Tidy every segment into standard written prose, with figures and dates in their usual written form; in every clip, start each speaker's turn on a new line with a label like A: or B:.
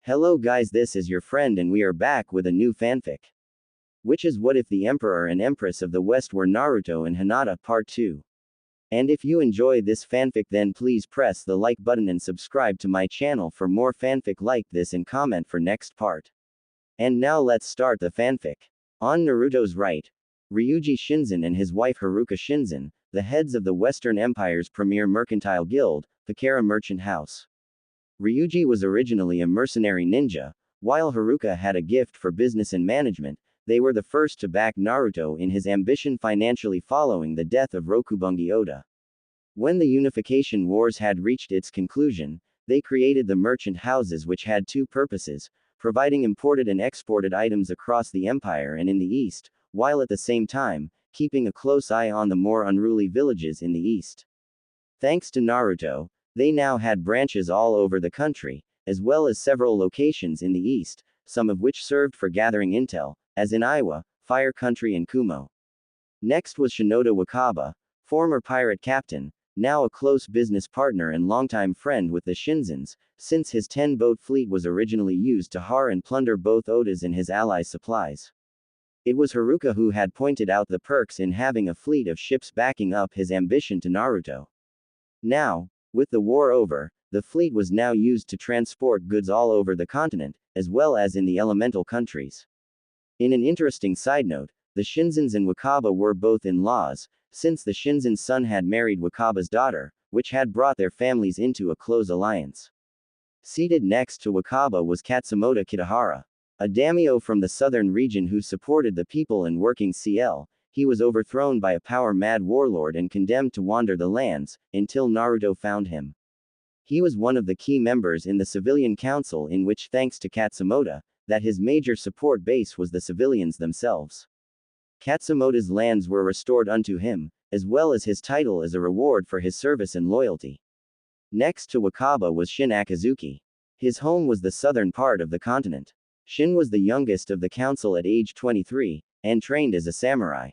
A: Hello guys, this is your friend and we are back with a new fanfic. Which is what if the Emperor and Empress of the West were Naruto and Hinata Part 2. And if you enjoy this fanfic then please press the like button and subscribe to my channel for more fanfic like this and comment for next part. And now let's start the fanfic. On Naruto's right, Ryuji Shinzen and his wife Haruka Shinzen, the heads of the Western Empire's premier mercantile guild, Pakara Merchant House. Ryuji was originally a mercenary ninja, while Haruka had a gift for business and management. They were the first to back Naruto in his ambition financially following the death of Rokubungi Oda. When the Unification Wars had reached its conclusion, they created the merchant houses which had two purposes, providing imported and exported items across the empire and in the east, while at the same time, keeping a close eye on the more unruly villages in the east. Thanks to Naruto, they now had branches all over the country, as well as several locations in the east, some of which served for gathering intel, as in Iwa, Fire Country and Kumo. Next was Shinoda Wakaba, former pirate captain, now a close business partner and longtime friend with the Shinzens, since his 10-boat fleet was originally used to har and plunder both Oda's and his allies' supplies. It was Haruka who had pointed out the perks in having a fleet of ships backing up his ambition to Naruto. Now, with the war over, the fleet was now used to transport goods all over the continent, as well as in the elemental countries. In an interesting side note, the Shinzens and Wakaba were both in-laws, since the Shinzen's son had married Wakaba's daughter, which had brought their families into a close alliance. Seated next to Wakaba was Katsumoto Kitahara, a daimyo from the southern region who supported the people and working CL. He was overthrown by a power-mad warlord and condemned to wander the lands, until Naruto found him. He was one of the key members in the civilian council in which, thanks to Katsumoto, that his major support base was the civilians themselves. Katsumoto's lands were restored unto him, as well as his title as a reward for his service and loyalty. Next to Wakaba was Shin Akazuki. His home was the southern part of the continent. Shin was the youngest of the council at age 23, and trained as a samurai.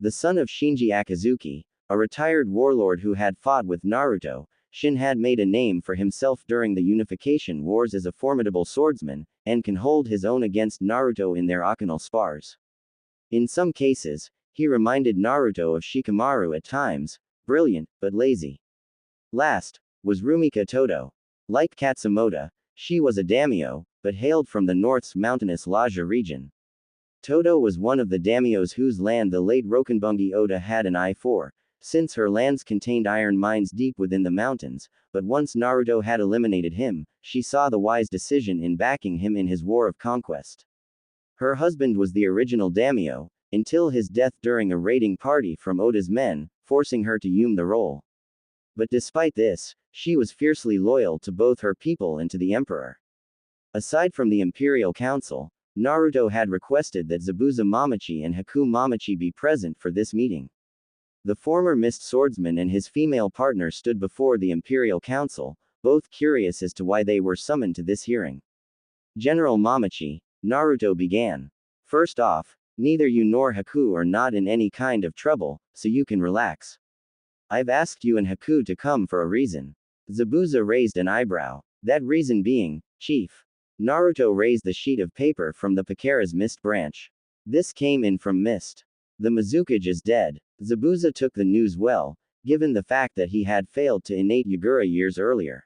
A: The son of Shinji Akazuki, a retired warlord who had fought with Naruto, Shin had made a name for himself during the Unification Wars as a formidable swordsman, and can hold his own against Naruto in their Akinal spars. In some cases, he reminded Naruto of Shikamaru at times, brilliant, but lazy. Last, was Rumika Todo. Like Katsumoto, she was a daimyo, but hailed from the north's mountainous Lajja region. Todo was one of the daimyos whose land the late Rokubungi Oda had an eye for, since her lands contained iron mines deep within the mountains, but once Naruto had eliminated him, she saw the wise decision in backing him in his war of conquest. Her husband was the original daimyo, until his death during a raiding party from Oda's men, forcing her to assume the role. But despite this, she was fiercely loyal to both her people and to the emperor. Aside from the Imperial Council, Naruto had requested that Zabuza Mamachi and Haku Mamachi be present for this meeting. The former mist swordsman and his female partner stood before the Imperial Council, both curious as to why they were summoned to this hearing. General Mamachi, Naruto began. First off, neither you nor Haku are not in any kind of trouble, so you can relax. I've asked you and Haku to come for a reason. Zabuza raised an eyebrow. That reason being, Chief. Naruto raised the sheet of paper from the Pakara's mist branch. This came in from mist. The Mizukage is dead. Zabuza took the news well, given the fact that he had failed to innate Yagura years earlier.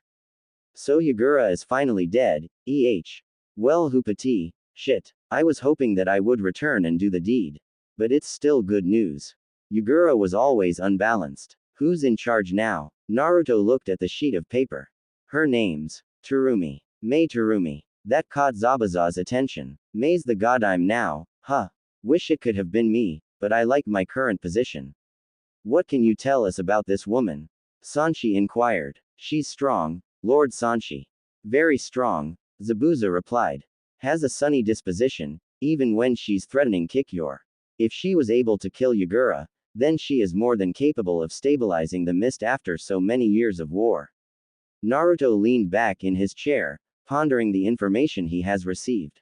A: So Yagura is finally dead, Well Hupati, shit. I was hoping that I would return and do the deed. But it's still good news. Yagura was always unbalanced. Who's in charge now? Naruto looked at the sheet of paper. Her name's Terumi. Mei Terumi. That caught Zabuza's attention. Mei's the god I'm now, huh? Wish it could have been me, but I like my current position. What can you tell us about this woman? Sanshi inquired. She's strong, Lord Sanshi. Very strong, Zabuza replied. Has a sunny disposition, even when she's threatening Kikyor. If she was able to kill Yagura, then she is more than capable of stabilizing the mist after so many years of war. Naruto leaned back in his chair, pondering the information he has received.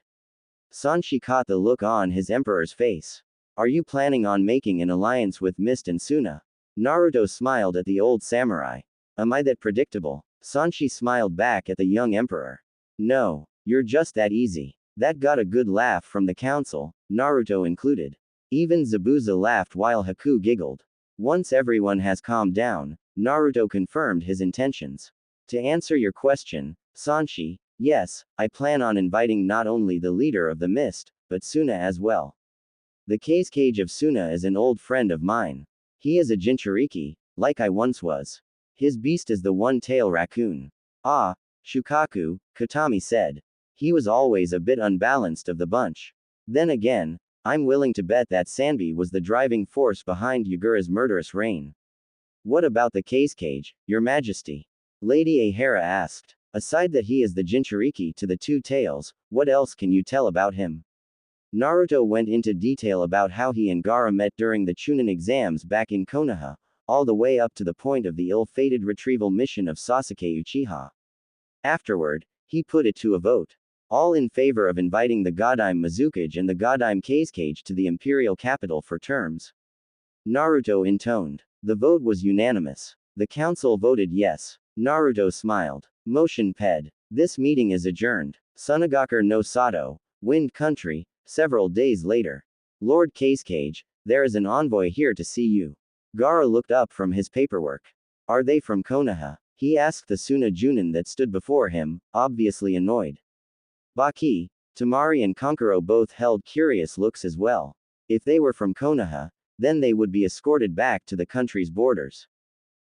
A: Sanshi caught the look on his emperor's face. Are you planning on making an alliance with Mist and Suna? Naruto smiled at the old samurai. Am I that predictable? Sanshi smiled back at the young emperor. No. You're just that easy. That got a good laugh from the council, Naruto included. Even Zabuza laughed while Haku giggled. Once everyone has calmed down, Naruto confirmed his intentions. To answer your question, Sanshi, yes, I plan on inviting not only the leader of the mist, but Suna as well. The cage of Suna is an old friend of mine. He is a Jinchuriki, like I once was. His beast is the one-tail raccoon. Ah, Shukaku, Katami said. He was always a bit unbalanced of the bunch. Then again, I'm willing to bet that Sanbi was the driving force behind Yagura's murderous reign. What about the cage, Your Majesty? Lady Ahara asked. Aside that he is the Jinchuriki to the two tails, what else can you tell about him? Naruto went into detail about how he and Gaara met during the Chunin exams back in Konoha, all the way up to the point of the ill-fated retrieval mission of Sasuke Uchiha. Afterward, he put it to a vote. All in favor of inviting the Godime Mizukage and the Godime cage to the imperial capital for terms. Naruto intoned. The vote was unanimous. The council voted yes. Naruto smiled. Motion ped. This meeting is adjourned. Sunagakure no Sato, Wind Country, several days later. Lord Cage, there is an envoy here to see you. Gaara looked up from his paperwork. Are they from Konoha? He asked the Suna Junin that stood before him, obviously annoyed. Baki, Tamari and Kankuro both held curious looks as well. If they were from Konoha, then they would be escorted back to the country's borders.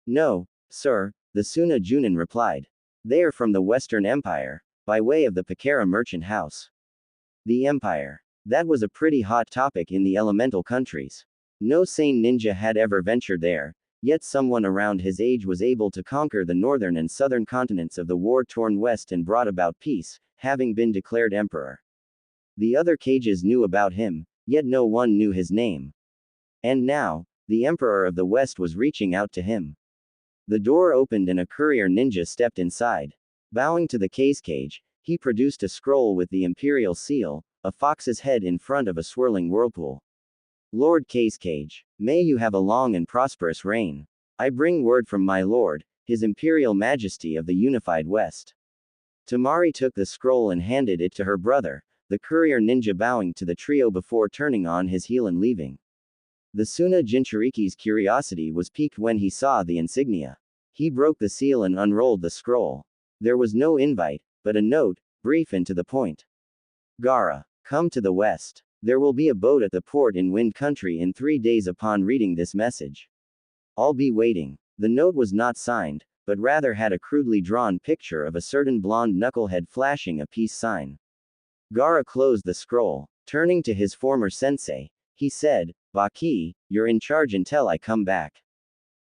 A: No, sir, the Suna Junin replied. They are from the Western Empire, by way of the Pakara merchant house. The Empire. That was a pretty hot topic in the elemental countries. No sane ninja had ever ventured there, yet someone around his age was able to conquer the northern and southern continents of the war-torn West and brought about peace, having been declared emperor. The other cages knew about him, yet no one knew his name. And now, the emperor of the West was reaching out to him. The door opened and a courier ninja stepped inside. Bowing to the cage, he produced a scroll with the imperial seal, a fox's head in front of a swirling whirlpool. Lord Cage, may you have a long and prosperous reign. I bring word from my lord, His Imperial Majesty of the Unified West. Tamari took the scroll and handed it to her brother, the courier ninja bowing to the trio before turning on his heel and leaving. The Suna Jinchuriki's curiosity was piqued when he saw the insignia. He broke the seal and unrolled the scroll. There was no invite, but a note, brief and to the point. Gaara, come to the west. There will be a boat at the port in Wind Country in 3 days. Upon reading this message, I'll be waiting. The note was not signed, but rather had a crudely drawn picture of a certain blonde knucklehead flashing a peace sign. Gaara closed the scroll. Turning to his former sensei, he said, Baki, you're in charge until I come back.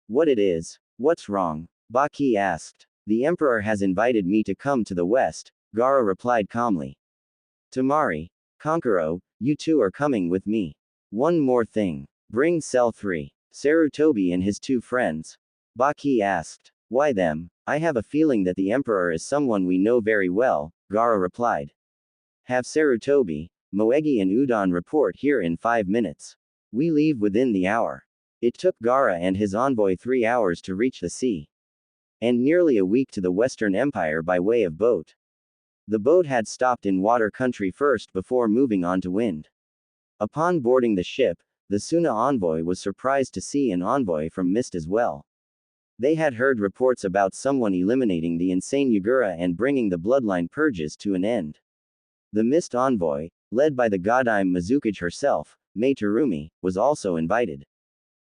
A: What it is? What's wrong? Baki asked. The emperor has invited me to come to the west, Gaara replied calmly. Tamari, Kankuro, you two are coming with me. One more thing. Bring Cell 3, Sarutobi and his 2 friends. Baki asked. Why them? I have a feeling that the emperor is someone we know very well, Gaara replied. Have Sarutobi, Moegi and Udon report here in 5 minutes. We leave within the hour. It took Gaara and his envoy 3 hours to reach the sea. And nearly a week to the Western Empire by way of boat. The boat had stopped in water country first before moving on to wind. Upon boarding the ship, the Suna envoy was surprised to see an envoy from Mist as well. They had heard reports about someone eliminating the insane Yagura and bringing the bloodline purges to an end. The Mist envoy, led by the Godime Mizukage herself, Mei Terumi, was also invited.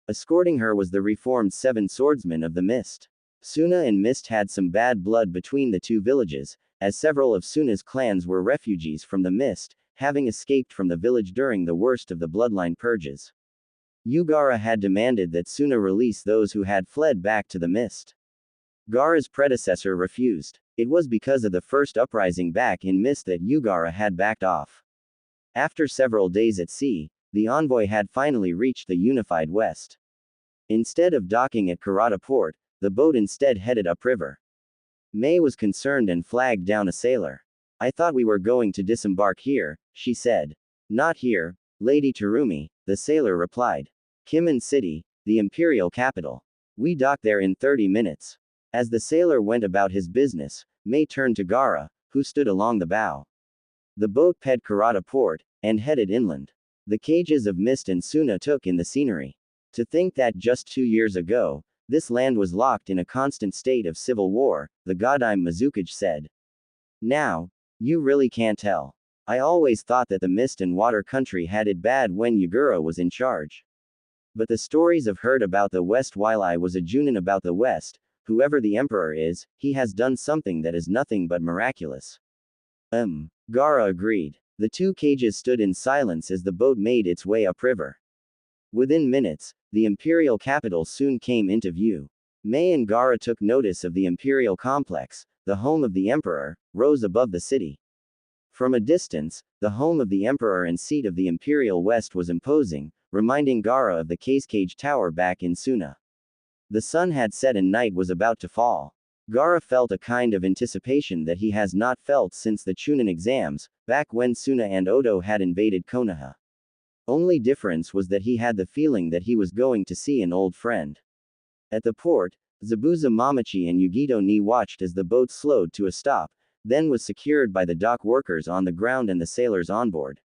A: Escorting her was the reformed 7 swordsmen of the Mist. Suna and Mist had some bad blood between the 2 villages, as several of Suna's clans were refugees from the Mist, having escaped from the village during the worst of the bloodline purges. Gaara had demanded that Suna release those who had fled back to the Mist. Gaara's predecessor refused. It was because of the first uprising back in Mist that Gaara had backed off. After several days at sea, the envoy had finally reached the unified West. Instead of docking at Karata port, the boat instead headed upriver. Mei was concerned and flagged down a sailor. I thought we were going to disembark here, she said. Not here, Lady Terumi, the sailor replied. Kimen City, the imperial capital. We dock there in 30 minutes. As the sailor went about his business, Mei turned to Gaara, who stood along the bow. The boat ped Karada port, and headed inland. The cages of mist and Suna took in the scenery. To think that just 2 years ago, this land was locked in a constant state of civil war, the Godime Mizukage said. Now, you really can't tell. I always thought that the mist and water country had it bad when Yagura was in charge. But the stories I've heard about the West while I was a Junin about the West, whoever the emperor is, he has done something that is nothing but miraculous. Gara agreed. The two cages stood in silence as the boat made its way upriver. Within minutes, the imperial capital soon came into view. May and Gara took notice of the imperial complex, the home of the emperor, rose above the city. From a distance, the home of the emperor and seat of the imperial west was imposing, reminding Gara of the Cage Tower back in Suna. The sun had set and night was about to fall. Gara felt a kind of anticipation that he has not felt since the Chunin exams, back when Suna and Odo had invaded Konoha. Only difference was that he had the feeling that he was going to see an old friend. At the port, Zabuza Mamachi and Yugito Ni watched as the boat slowed to a stop, then was secured by the dock workers on the ground and the sailors on board.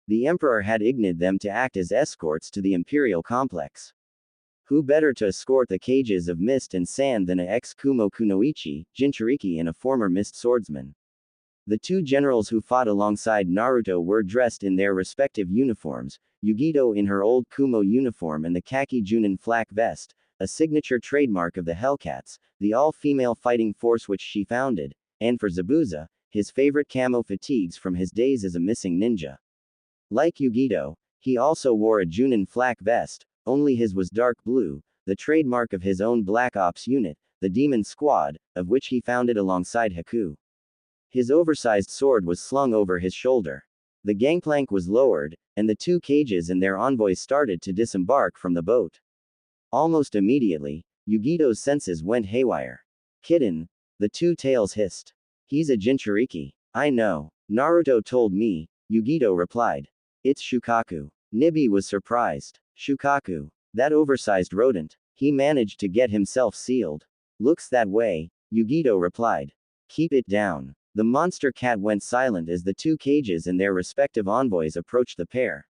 A: The emperor had ignited them to act as escorts to the imperial complex. Who better to escort the cages of mist and sand than a ex-Kumo Kunoichi, Jinchuriki and a former mist swordsman? The two generals who fought alongside Naruto were dressed in their respective uniforms, Yugito in her old Kumo uniform and the khaki Junin flak vest, a signature trademark of the Hellcats, the all-female fighting force which she founded, and for Zabuza, his favorite camo fatigues from his days as a missing ninja. Like Yugito, he also wore a Junin flak vest, only his was dark blue, the trademark of his own Black Ops unit, the Demon Squad, of which he founded alongside Haku. His oversized sword was slung over his shoulder. The gangplank was lowered, and the two cages and their envoys started to disembark from the boat. Almost immediately, Yugito's senses went haywire. Kitten, the two tails hissed. He's a Jinchuriki. I know. Naruto told me, Yugito replied. It's Shukaku. Nibi was surprised. Shukaku. That oversized rodent. He managed to get himself sealed. Looks that way, Yugito replied. Keep it down. The monster cat went silent as the two cages and their respective envoys approached the pair.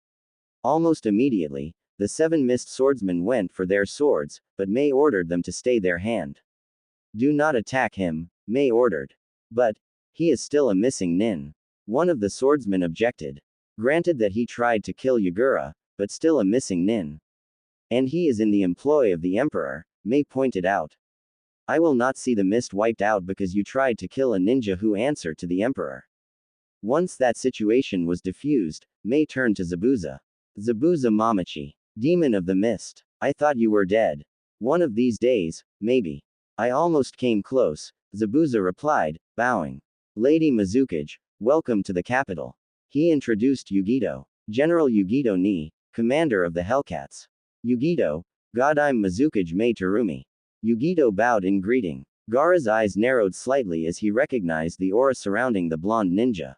A: Almost immediately, the 7 mist swordsmen went for their swords, but May ordered them to stay their hand. Do not attack him, May ordered. But, he is still a missing nin. One of the swordsmen objected. Granted that he tried to kill Yagura, but still a missing nin. And he is in the employ of the emperor, May pointed out. I will not see the mist wiped out because you tried to kill a ninja who answered to the emperor. Once that situation was diffused, May turned to Zabuza. Zabuza Mamachi. Demon of the mist. I thought you were dead. One of these days, maybe. I almost came close, Zabuza replied, bowing. Lady Mizukage, welcome to the capital. He introduced Yugito. General Yugito Ni, commander of the Hellcats. Yugito, Godime Mizukage Mai Terumi. Yugito bowed in greeting. Gaara's eyes narrowed slightly as he recognized the aura surrounding the blonde ninja.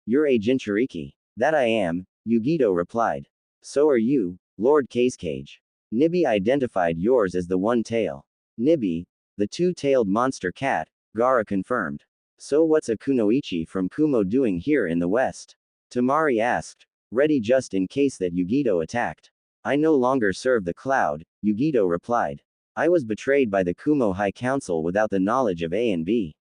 A: You're a Jinchuriki. That I am, Yugito replied. So are you, Lord Cage. Nibi identified yours as the one tail. Nibi, the two-tailed monster cat, Gaara confirmed. So what's a Kunoichi from Kumo doing here in the west? Tamari asked, ready just in case that Yugito attacked. I no longer serve the cloud, Yugito replied. I was betrayed by the Kumo High Council without the knowledge of A and B.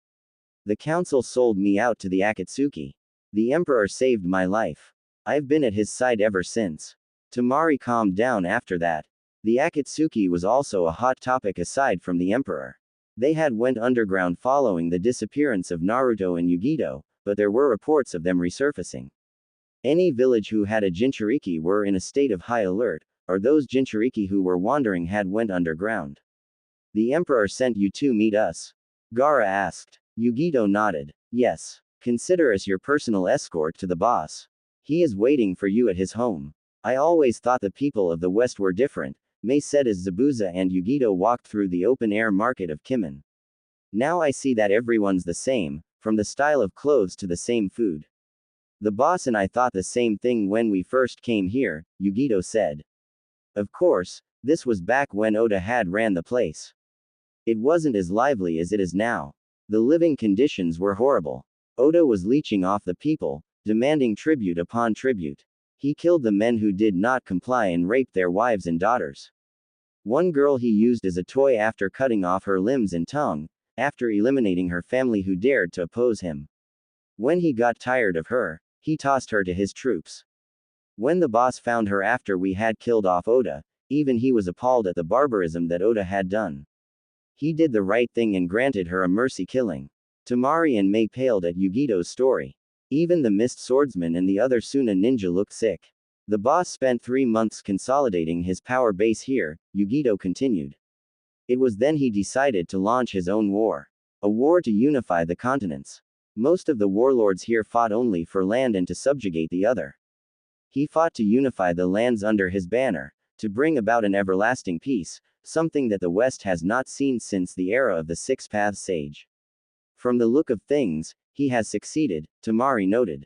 A: The council sold me out to the Akatsuki. The emperor saved my life. I've been at his side ever since. Tamari calmed down after that. The Akatsuki was also a hot topic aside from the emperor. They had went underground following the disappearance of Naruto and Yugito, but there were reports of them resurfacing. Any village who had a Jinchuriki were in a state of high alert, or those Jinchuriki who were wandering had went underground. The emperor sent you to meet us? Gaara asked. Yugito nodded. Yes. Consider us your personal escort to the boss. He is waiting for you at his home. I always thought the people of the West were different, May said as Zabuza and Yugito walked through the open-air market of Kimin. Now I see that everyone's the same, from the style of clothes to the same food. The boss and I thought the same thing when we first came here, Yugito said. Of course, this was back when Oda had ran the place. It wasn't as lively as it is now. The living conditions were horrible. Oda was leeching off the people, demanding tribute upon tribute. He killed the men who did not comply and raped their wives and daughters. One girl he used as a toy after cutting off her limbs and tongue, after eliminating her family who dared to oppose him. When he got tired of her, he tossed her to his troops. When the boss found her after we had killed off Oda, even he was appalled at the barbarism that Oda had done. He did the right thing and granted her a mercy killing. Temari and Mei paled at Yugito's story. Even the mist swordsman and the other Suna ninja looked sick. The boss spent 3 months consolidating his power base here, Yugito continued. It was then he decided to launch his own war. A war to unify the continents. Most of the warlords here fought only for land and to subjugate the other. He fought to unify the lands under his banner, to bring about an everlasting peace, something that the West has not seen since the era of the Six Paths Sage. From the look of things, he has succeeded, Temari noted.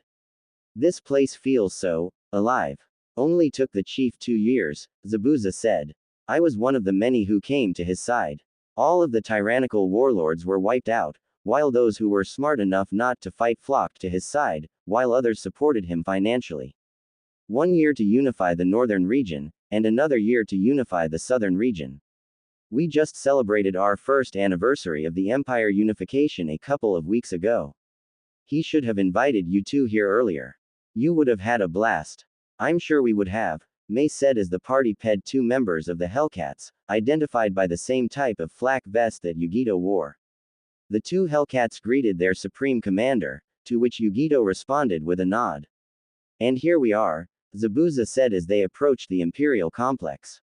A: This place feels so alive. Only took the chief 2 years, Zabuza said. I was one of the many who came to his side. All of the tyrannical warlords were wiped out, while those who were smart enough not to fight flocked to his side, while others supported him financially. 1 year to unify the northern region, and another year to unify the southern region. We just celebrated our first anniversary of the Empire unification a couple of weeks ago. He should have invited you two here earlier. You would have had a blast. I'm sure we would have, Mei said as the party ped 2 members of the Hellcats, identified by the same type of flak vest that Yugito wore. The 2 Hellcats greeted their supreme commander, to which Yugito responded with a nod. And here we are, Zabuza said as they approached the Imperial complex.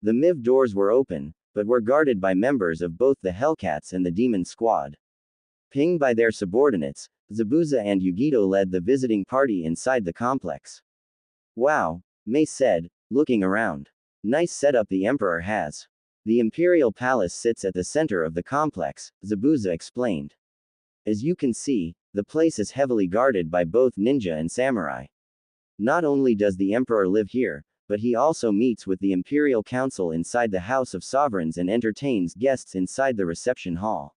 A: The MIV doors were open, but were guarded by members of both the Hellcats and the Demon Squad. Pinged by their subordinates, Zabuza and Yugito led the visiting party inside the complex. Wow, Mei said, looking around. Nice setup the Emperor has. The Imperial Palace sits at the center of the complex, Zabuza explained. As you can see, the place is heavily guarded by both ninja and samurai. Not only does the Emperor live here, but he also meets with the Imperial Council inside the House of Sovereigns and entertains guests inside the reception hall.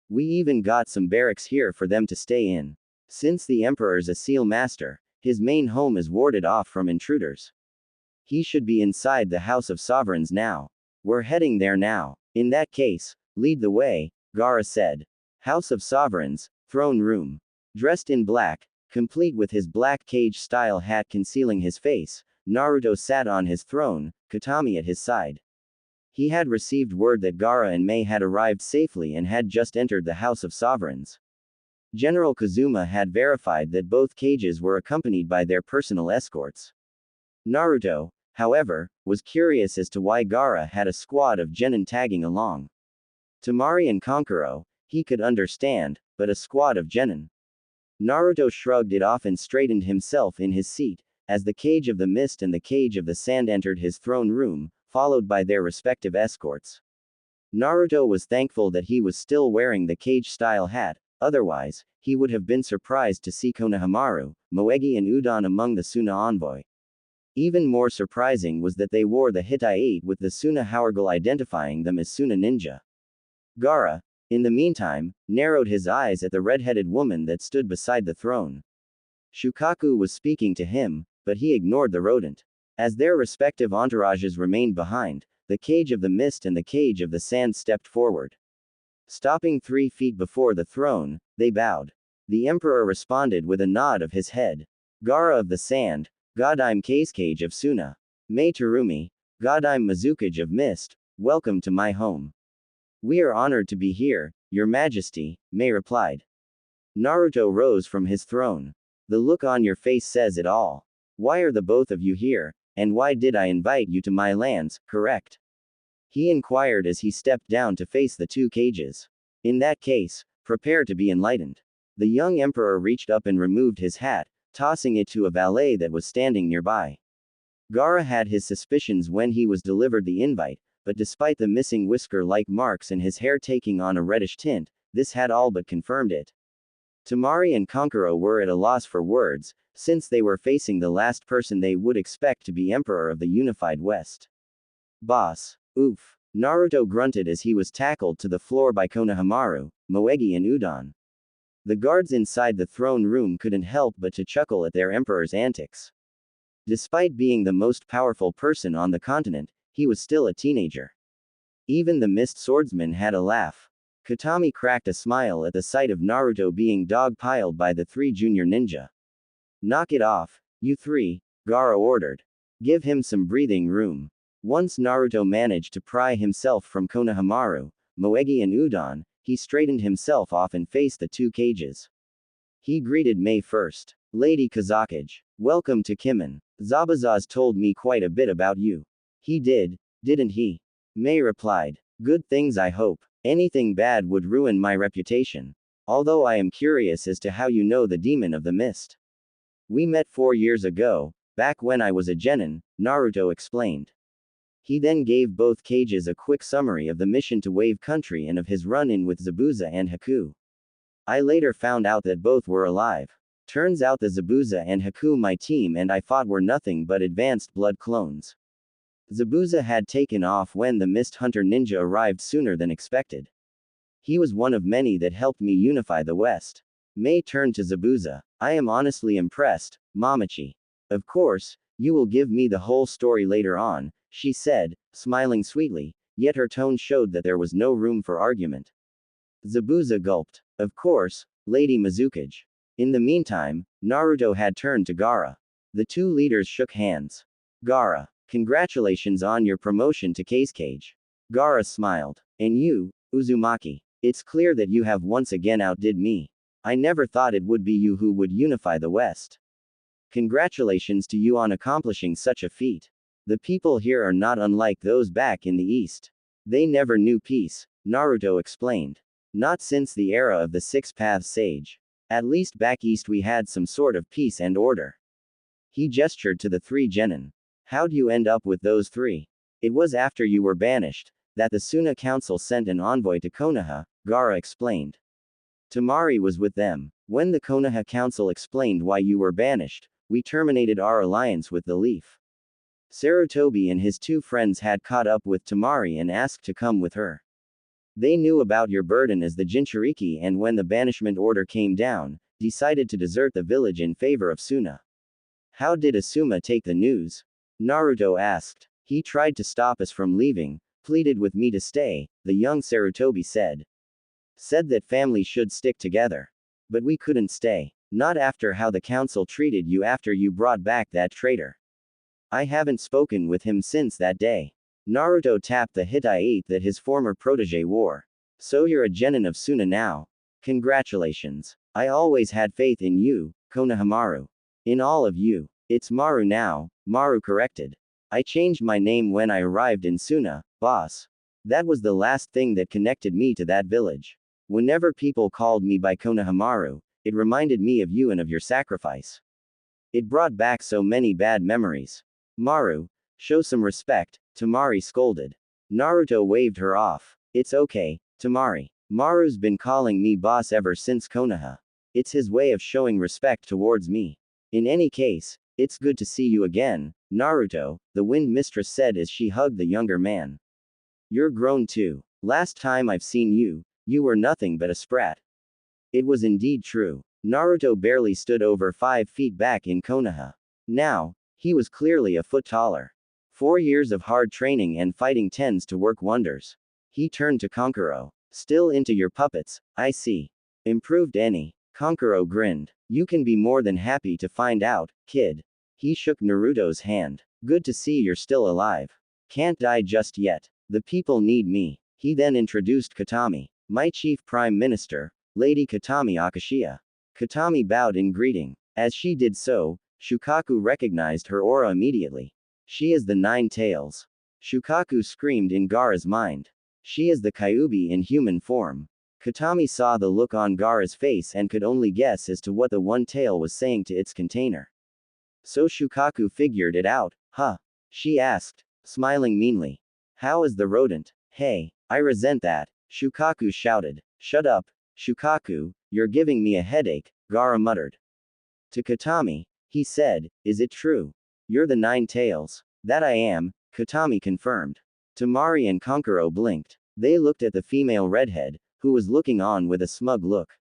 A: We even got some barracks here for them to stay in. Since the Emperor's a seal master, his main home is warded off from intruders. He should be inside the House of Sovereigns now. We're heading there now. In that case, lead the way, Gaara said. House of Sovereigns, throne room. Dressed in black, complete with his black cage-style hat concealing his face, Naruto sat on his throne, Katami at his side. He had received word that Gaara and Mei had arrived safely and had just entered the House of Sovereigns. General Kazuma had verified that both cages were accompanied by their personal escorts. Naruto, however, was curious as to why Gaara had a squad of genin tagging along. Temari and Kankuro, he could understand, but a squad of genin. Naruto shrugged it off and straightened himself in his seat, as the Cage of the Mist and the Cage of the Sand entered his throne room, followed by their respective escorts. Naruto was thankful that he was still wearing the cage-style hat, otherwise, he would have been surprised to see Konohamaru, Moegi and Udon among the Suna envoy. Even more surprising was that they wore the Hitai 8 with the Suna Hourgal identifying them as Suna ninja. Gaara, in the meantime, narrowed his eyes at the red-headed woman that stood beside the throne. Shukaku was speaking to him, but he ignored the rodent. As their respective entourages remained behind, the Cage of the Mist and the Cage of the Sand stepped forward. Stopping 3 feet before the throne, they bowed. The Emperor responded with a nod of his head. Gaara of the Sand, Godime Cage of Suna. Mei Terumi, Godime Mazukage of Mist, welcome to my home. We are honored to be here, Your Majesty, Mei replied. Naruto rose from his throne. The look on your face says it all. Why are the both of you here, and why did I invite you to my lands, correct? He inquired as he stepped down to face the 2 cages. In that case, prepare to be enlightened. The young emperor reached up and removed his hat, tossing it to a valet that was standing nearby. Gaara had his suspicions when he was delivered the invite, but despite the missing whisker-like marks and his hair taking on a reddish tint, this had all but confirmed it. Temari and Kankuro were at a loss for words, since they were facing the last person they would expect to be Emperor of the Unified West. Boss. Oof. Naruto grunted as he was tackled to the floor by Konohamaru, Moegi and Udon. The guards inside the throne room couldn't help but to chuckle at their emperor's antics. Despite being the most powerful person on the continent, he was still a teenager. Even the mist swordsman had a laugh. Katami cracked a smile at the sight of Naruto being dog-piled by the three junior ninja. Knock it off, you three, Gaara ordered. Give him some breathing room. Once Naruto managed to pry himself from Konohamaru, Moegi and Udon, he straightened himself off and faced the two cages. He greeted May first. Lady Kazakage. Welcome to Kimen. Zabazaz told me quite a bit about you. He did, didn't he? May replied. Good things I hope. Anything bad would ruin my reputation. Although I am curious as to how you know the demon of the mist. We met 4 years ago, back when I was a genin, Naruto explained. He then gave both cages a quick summary of the mission to Wave Country and of his run-in with Zabuza and Haku. I later found out that both were alive. Turns out the Zabuza and Haku my team and I fought were nothing but advanced blood clones. Zabuza had taken off when the Mist Hunter ninja arrived sooner than expected. He was one of many that helped me unify the West. May turned to Zabuza. I am honestly impressed, Mamachi. Of course, you will give me the whole story later on, she said, smiling sweetly, yet her tone showed that there was no room for argument. Zabuza gulped. Of course, Lady Mizukage. In the meantime, Naruto had turned to Gaara. The two leaders shook hands. Gaara, congratulations on your promotion to Cage. Gaara smiled. And you, Uzumaki. It's clear that you have once again outdid me. I never thought it would be you who would unify the West. Congratulations to you on accomplishing such a feat. The people here are not unlike those back in the East. They never knew peace, Naruto explained. Not since the era of the Six Paths Sage. At least back east we had some sort of peace and order. He gestured to the three genin. How'd you end up with those three? It was after you were banished, that the Suna Council sent an envoy to Konoha, Gaara explained. Tamari was with them. When the Konoha Council explained why you were banished, we terminated our alliance with the Leaf. Sarutobi and his two friends had caught up with Tamari and asked to come with her. They knew about your burden as the Jinchuriki and when the banishment order came down, decided to desert the village in favor of Suna. How did Asuma take the news? Naruto asked. He tried to stop us from leaving, pleaded with me to stay, the young Sarutobi said. Said that families should stick together. But we couldn't stay. Not after how the council treated you after you brought back that traitor. I haven't spoken with him since that day. Naruto tapped the Hittite that his former protege wore. So you're a genin of Suna now. Congratulations. I always had faith in you, Konohamaru. In all of you. It's Maru now, Maru corrected. I changed my name when I arrived in Suna, boss. That was the last thing that connected me to that village. Whenever people called me by Konohamaru, it reminded me of you and of your sacrifice. It brought back so many bad memories. Maru, show some respect, Tamari scolded. Naruto waved her off. It's okay, Tamari. Maru's been calling me boss ever since Konoha. It's his way of showing respect towards me. In any case, it's good to see you again, Naruto, the wind mistress said as she hugged the younger man. You're grown too. Last time I've seen you, you were nothing but a sprat. It was indeed true. Naruto barely stood over 5 feet back in Konoha. Now, he was clearly a foot taller. 4 years of hard training and fighting tends to work wonders. He turned to Kankuro. Still into your puppets, I see. Improved any. Kankuro grinned. You can be more than happy to find out, kid. He shook Naruto's hand. Good to see you're still alive. Can't die just yet. The people need me. He then introduced Katami. My chief prime minister, Lady Katami Akashiya. Katami bowed in greeting. As she did so, Shukaku recognized her aura immediately. She is the Nine Tails. Shukaku screamed in Gaara's mind. She is the Kyuubi in human form. Katami saw the look on Gaara's face and could only guess as to what the one tail was saying to its container. So Shukaku figured it out, huh? She asked, smiling meanly. How is the rodent? Hey, I resent that, Shukaku shouted. Shut up, Shukaku, you're giving me a headache, Gaara muttered. To Katami, he said, is it true? You're the Nine Tails. That I am, Katami confirmed. Tamari and Kankuro blinked. They looked at the female redhead, who was looking on with a smug look.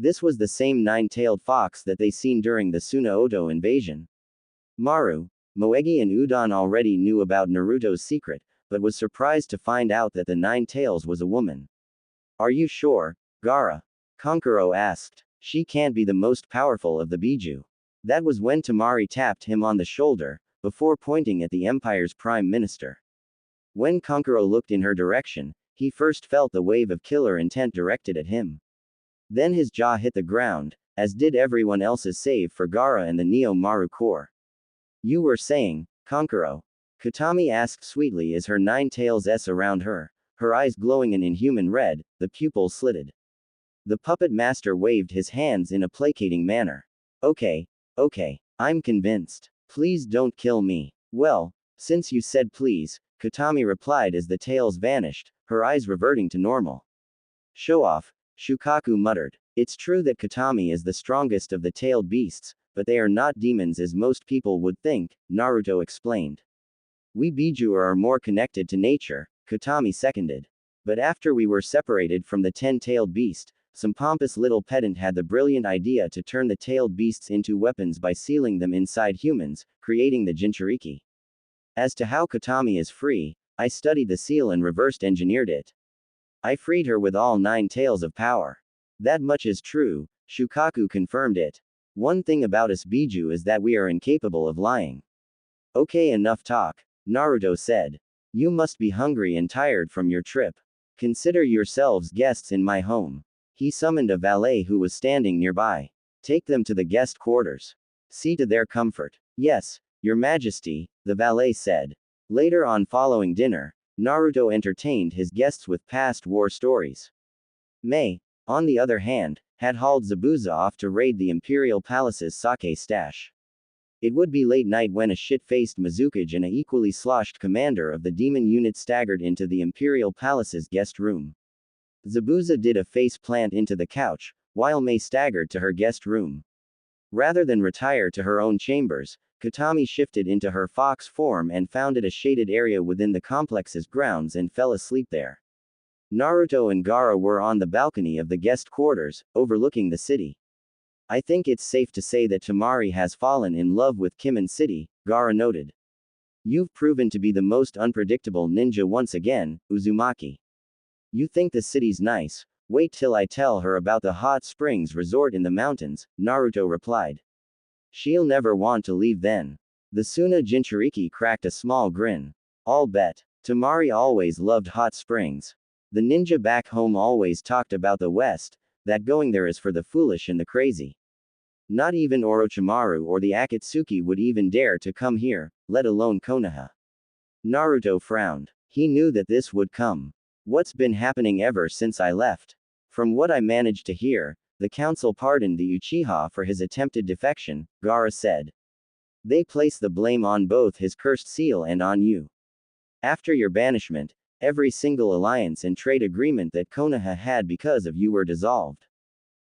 A: This was the same nine-tailed fox that they seen during the Suna-Oto invasion. Maru, Moegi and Udon already knew about Naruto's secret, but was surprised to find out that the Nine Tails was a woman. Are you sure, Gaara? Kankuro asked. She can't be the most powerful of the Biju. That was when Tamari tapped him on the shoulder, before pointing at the Empire's Prime Minister. When Kankuro looked in her direction, he first felt the wave of killer intent directed at him. Then his jaw hit the ground, as did everyone else's save for Gaara and the Neo Maru Corps. You were saying, Kankuro? Katami asked sweetly as her nine tails S around her eyes glowing an inhuman red, the pupils slitted. The puppet master waved his hands in a placating manner. Okay, I'm convinced. Please don't kill me. Well, since you said please, Katami replied as the tails vanished, her eyes reverting to normal. Show off, Shukaku muttered. It's true that Katami is the strongest of the tailed beasts, but they are not demons as most people would think, Naruto explained. We Biju are more connected to nature, Katami seconded. But after we were separated from the 10-tailed beast, some pompous little pedant had the brilliant idea to turn the tailed beasts into weapons by sealing them inside humans, creating the Jinchuriki. As to how Katami is free, I studied the seal and reversed engineered it. I freed her with all 9 tails of power. That much is true, Shukaku confirmed it. One thing about us Biju is that we are incapable of lying. Okay, enough talk, Naruto said. You must be hungry and tired from your trip. Consider yourselves guests in my home. He summoned a valet who was standing nearby. Take them to the guest quarters. See to their comfort. Yes, Your Majesty, the valet said. Later on following dinner, Naruto entertained his guests with past war stories. May, on the other hand, had hauled Zabuza off to raid the Imperial Palace's sake stash. It would be late night when a shit-faced Mizukage and a equally sloshed commander of the demon unit staggered into the Imperial Palace's guest room. Zabuza did a face plant into the couch, while May staggered to her guest room. Rather than retire to her own chambers, Katami shifted into her fox form and founded a shaded area within the complex's grounds and fell asleep there. Naruto and Gaara were on the balcony of the guest quarters, overlooking the city. I think it's safe to say that Tamari has fallen in love with Kimen City, Gaara noted. You've proven to be the most unpredictable ninja once again, Uzumaki. You think the city's nice? Wait till I tell her about the hot springs resort in the mountains, Naruto replied. She'll never want to leave then. The Suna Jinchuriki cracked a small grin. I'll bet. Tamari always loved hot springs. The ninja back home always talked about the West, that going there is for the foolish and the crazy. Not even Orochimaru or the Akatsuki would even dare to come here, let alone Konoha. Naruto frowned. He knew that this would come. What's been happening ever since I left? From what I managed to hear, the council pardoned the Uchiha for his attempted defection, Gaara said. They place the blame on both his cursed seal and on you. After your banishment, every single alliance and trade agreement that Konoha had because of you were dissolved.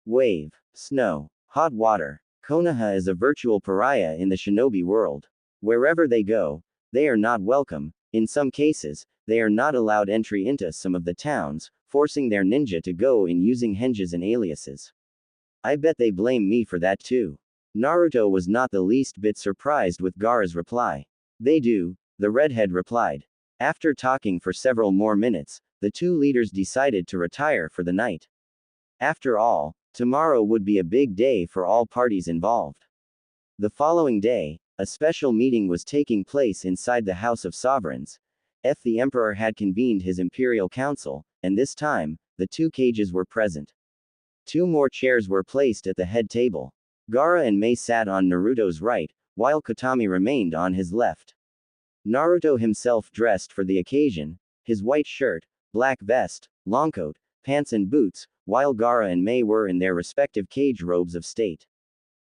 A: Wave, snow, hot water. Konoha is a virtual pariah in the shinobi world. Wherever they go, they are not welcome. In some cases, they are not allowed entry into some of the towns, forcing their ninja to go in using henges and aliases. I bet they blame me for that too. Naruto was not the least bit surprised with Gaara's reply. They do, the redhead replied. After talking for several more minutes, the two leaders decided to retire for the night. After all, tomorrow would be a big day for all parties involved. The following day, a special meeting was taking place inside the House of Sovereigns. The Emperor had convened his Imperial Council, and this time, the two cages were present. 2 more chairs were placed at the head table. Gaara and May sat on Naruto's right, while Katami remained on his left. Naruto himself dressed for the occasion, his white shirt, black vest, long coat, pants and boots, while Gaara and May were in their respective cage robes of state.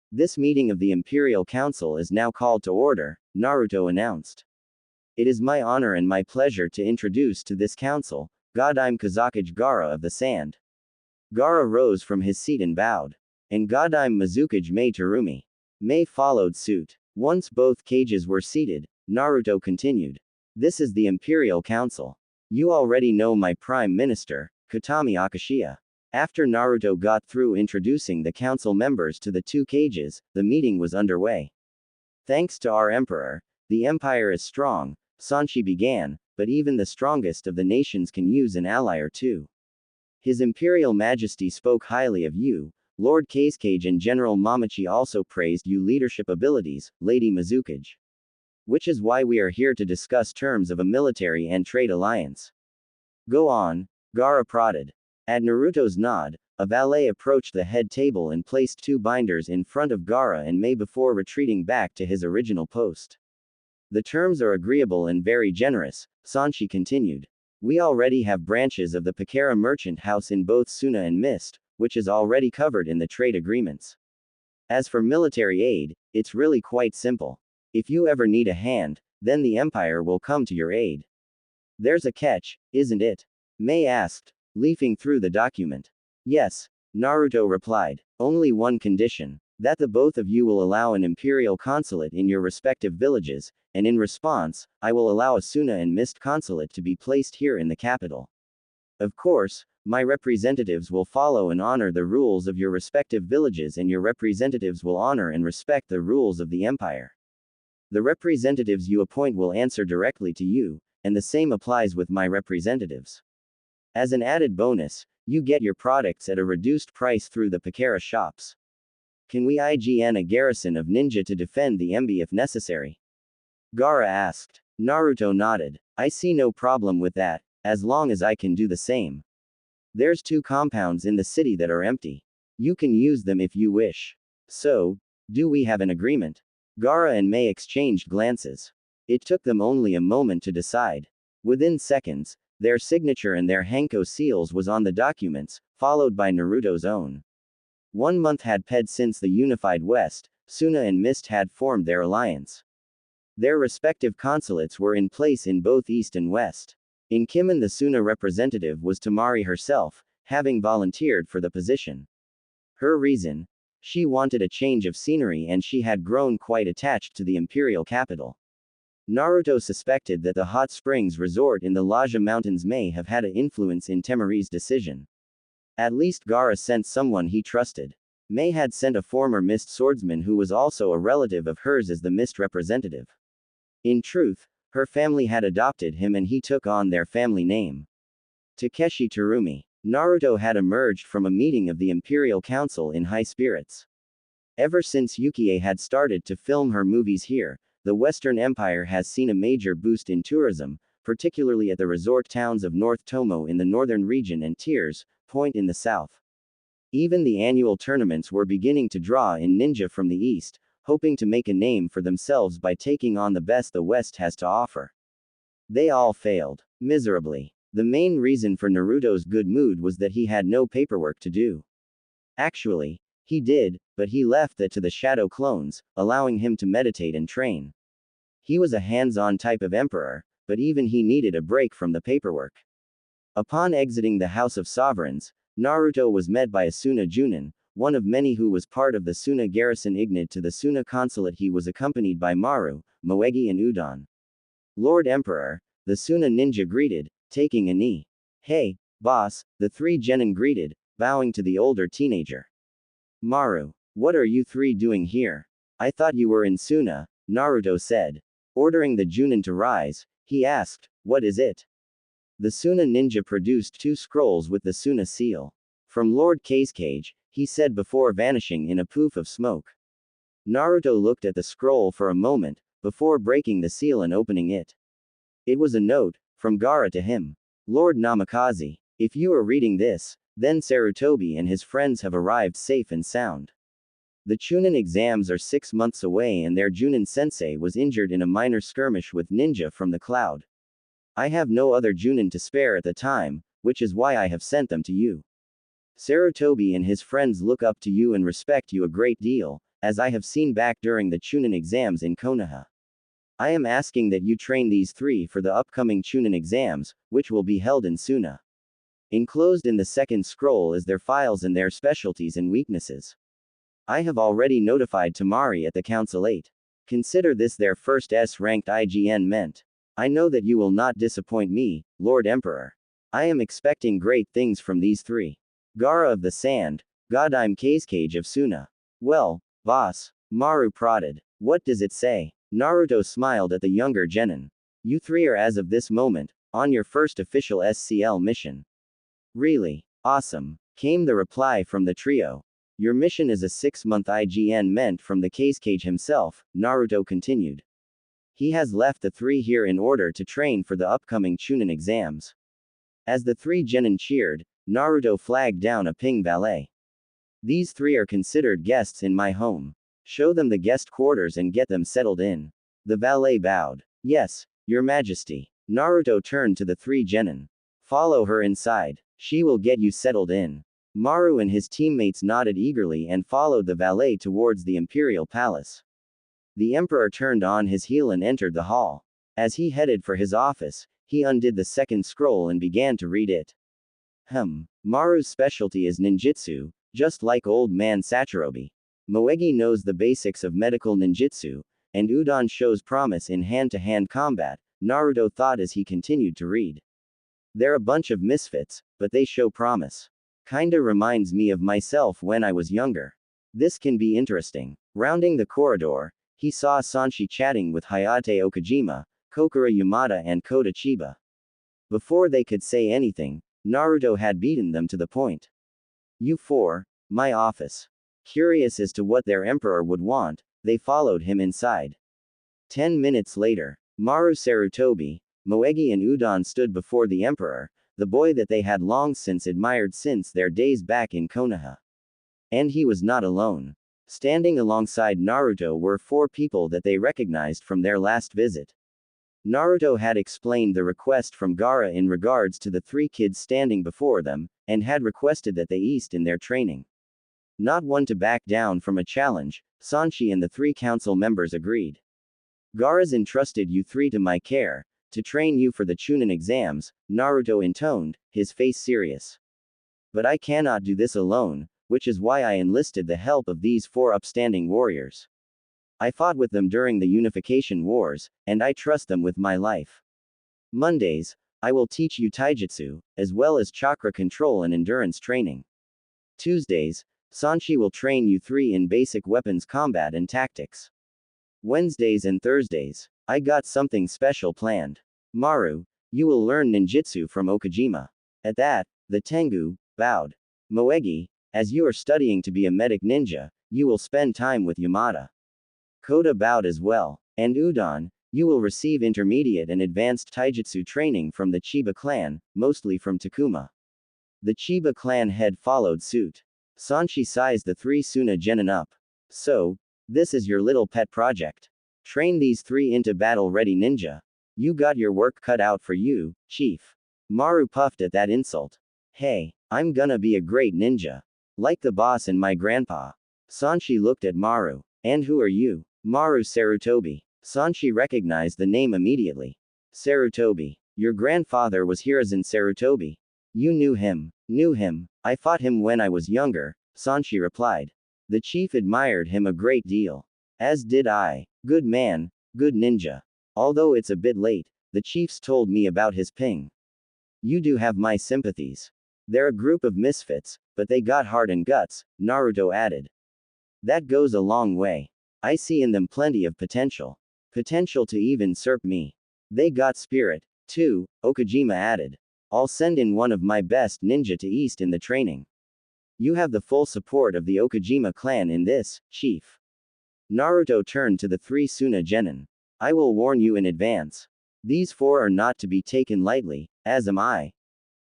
A: This meeting of the Imperial Council is now called to order, Naruto announced. It is my honor and my pleasure to introduce to this council, Godime Kazakage Gaara of the Sand. Gaara rose from his seat and bowed. And Godime Mizukage May Terumi. May followed suit. Once both cages were seated, Naruto continued. This is the Imperial Council. You already know my Prime Minister, Katami Akashiya. After Naruto got through introducing the council members to the two cages, the meeting was underway. Thanks to our emperor, the empire is strong, Sanshi began, but even the strongest of the nations can use an ally or two. His Imperial Majesty spoke highly of you, Lord Casecage, and General Mamachi also praised your leadership abilities, Lady Mizukage. Which is why we are here to discuss terms of a military and trade alliance. Go on, Gaara prodded. At Naruto's nod, a valet approached the head table and placed two binders in front of Gaara and Mei before retreating back to his original post. The terms are agreeable and very generous, Sanshi continued. We already have branches of the Pakera merchant house in both Suna and Mist, which is already covered in the trade agreements. As for military aid, it's really quite simple. If you ever need a hand, then the Empire will come to your aid. There's a catch, isn't it? Mei asked, leafing through the document. Yes, Naruto replied. Only one condition, that the both of you will allow an imperial consulate in your respective villages, and in response, I will allow a Suna and Mist consulate to be placed here in the capital. Of course, my representatives will follow and honor the rules of your respective villages, and your representatives will honor and respect the rules of the empire. The representatives you appoint will answer directly to you, and the same applies with my representatives. As an added bonus, you get your products at a reduced price through the Pakera shops. Can we IGN a garrison of ninja to defend the MB if necessary? Gaara asked. Naruto nodded. I see no problem with that, as long as I can do the same. There's 2 compounds in the city that are empty. You can use them if you wish. So, do we have an agreement? Gaara and Mei exchanged glances. It took them only a moment to decide. Within seconds, their signature and their Hanko seals was on the documents, followed by Naruto's own. 1 month had passed since the unified West, Suna and Mist had formed their alliance. Their respective consulates were in place in both East and West. In Kimen, the Suna representative was Temari herself, having volunteered for the position. Her reason? She wanted a change of scenery and she had grown quite attached to the imperial capital. Naruto suspected that the hot springs resort in the Laja Mountains may have had an influence in Temari's decision. At least Gaara sent someone he trusted. Mei had sent a former Mist swordsman who was also a relative of hers as the Mist representative. In truth, her family had adopted him and he took on their family name. Takeshi Terumi. Naruto had emerged from a meeting of the Imperial Council in high spirits. Ever since Yukie had started to film her movies here, the Western Empire has seen a major boost in tourism, particularly at the resort towns of North Tomo in the northern region and Tears Point in the south. Even the annual tournaments were beginning to draw in ninja from the east, hoping to make a name for themselves by taking on the best the West has to offer. They all failed miserably. The main reason for Naruto's good mood was that he had no paperwork to do. Actually, he did, but he left that to the shadow clones, allowing him to meditate and train. He was a hands-on type of emperor, but even he needed a break from the paperwork. Upon exiting the House of Sovereigns, Naruto was met by a Suna Junin, one of many who was part of the Suna garrison ignited to the Suna consulate. He was accompanied by Maru, Moegi and Udon. Lord Emperor, the Suna ninja greeted, taking a knee. Hey, boss, the 3 genin greeted, bowing to the older teenager. Maru, what are you 3 doing here? I thought you were in Suna, Naruto said. Ordering the Junin to rise, he asked, what is it? The Suna ninja produced 2 scrolls with the Suna seal. From Lord Casecage, he said before vanishing in a poof of smoke. Naruto looked at the scroll for a moment, before breaking the seal and opening it. It was a note, from Gaara to him. Lord Namikaze, if you are reading this, then Sarutobi and his friends have arrived safe and sound. The Chunin exams are 6 months away and their Junin sensei was injured in a minor skirmish with ninja from the cloud. I have no other Junin to spare at the time, which is why I have sent them to you. Sarutobi and his friends look up to you and respect you a great deal, as I have seen back during the Chunin exams in Konoha. I am asking that you train these 3 for the upcoming Chunin exams, which will be held in Suna. Enclosed in the second scroll is their files and their specialties and weaknesses. I have already notified Temari at the Councilate. Consider this their first S-ranked IGN meant. I know that you will not disappoint me, Lord Emperor. I am expecting great things from these 3. Gaara of the Sand, God I'm Kazekage of Suna. Well, boss, Maru prodded. What does it say? Naruto smiled at the younger genin. You three are as of this moment, on your first official SCL mission. Really? Awesome, came the reply from the trio. Your mission is a 6-month IGN meant from the Kazekage himself, Naruto continued. He has left the three here in order to train for the upcoming Chunin exams. As the three genin cheered, Naruto flagged down a ping valet. These three are considered guests in my home. Show them the guest quarters and get them settled in. The valet bowed. Yes, Your Majesty. Naruto turned to the three genin. Follow her inside. She will get you settled in. Maru and his teammates nodded eagerly and followed the valet towards the imperial palace. The emperor turned on his heel and entered the hall. As he headed for his office, he undid the second scroll and began to read it. Maru's specialty is ninjutsu, just like old man Sachirobe. Moegi knows the basics of medical ninjutsu, and Udon shows promise in hand-to-hand combat, Naruto thought as he continued to read. They're a bunch of misfits, but they show promise. Kinda reminds me of myself when I was younger. This can be interesting. Rounding the corridor, he saw Sanshi chatting with Hayate Okajima, Kokura Yamada and Kota Chiba. Before they could say anything, Naruto had beaten them to the point. You four, my office. Curious as to what their emperor would want, they followed him inside. 10 minutes later, Maru Sarutobi, Moegi and Udon stood before the emperor, the boy that they had long since admired since their days back in Konoha. And he was not alone. Standing alongside Naruto were 4 people that they recognized from their last visit. Naruto had explained the request from Gaara in regards to the 3 kids standing before them, and had requested that they east in their training. Not one to back down from a challenge, Sanshi and the 3 council members agreed. Gaara's entrusted you 3 to my care, to train you for the Chunin exams, Naruto intoned, his face serious. But I cannot do this alone, which is why I enlisted the help of these 4 upstanding warriors. I fought with them during the Unification Wars, and I trust them with my life. Mondays, I will teach you taijutsu, as well as chakra control and endurance training. Tuesdays, Sanshi will train you 3 in basic weapons combat and tactics. Wednesdays and Thursdays, I got something special planned. Maru, you will learn ninjutsu from Okajima. At that, the Tengu bowed. Moegi, as you are studying to be a medic ninja, you will spend time with Yamada. Kota bowed as well. And Udon, you will receive intermediate and advanced taijutsu training from the Chiba clan, mostly from Takuma. The Chiba clan head followed suit. Sanshi sized the 3 Suna genin up. So, this is your little pet project. Train these 3 into battle-ready ninja. You got your work cut out for you, chief. Maru puffed at that insult. Hey, I'm gonna be a great ninja. Like the boss and my grandpa. Sanshi looked at Maru. And who are you? Maru Sarutobi. Sanshi recognized the name immediately. Sarutobi. Your grandfather was Hiruzen Sarutobi. You knew him. Knew him. I fought him when I was younger, Sanshi replied. The chief admired him a great deal. As did I. Good man, good ninja. Although it's a bit late, the chiefs told me about his ping. You do have my sympathies. They're a group of misfits, but they got heart and guts, Naruto added. That goes a long way. I see in them plenty of potential. Potential to even usurp me. They got spirit, too, Okajima added. I'll send in one of my best ninja to east in the training. You have the full support of the Okajima clan in this, chief. Naruto turned to the 3 Suna genin. I will warn you in advance. These 4 are not to be taken lightly, as am I.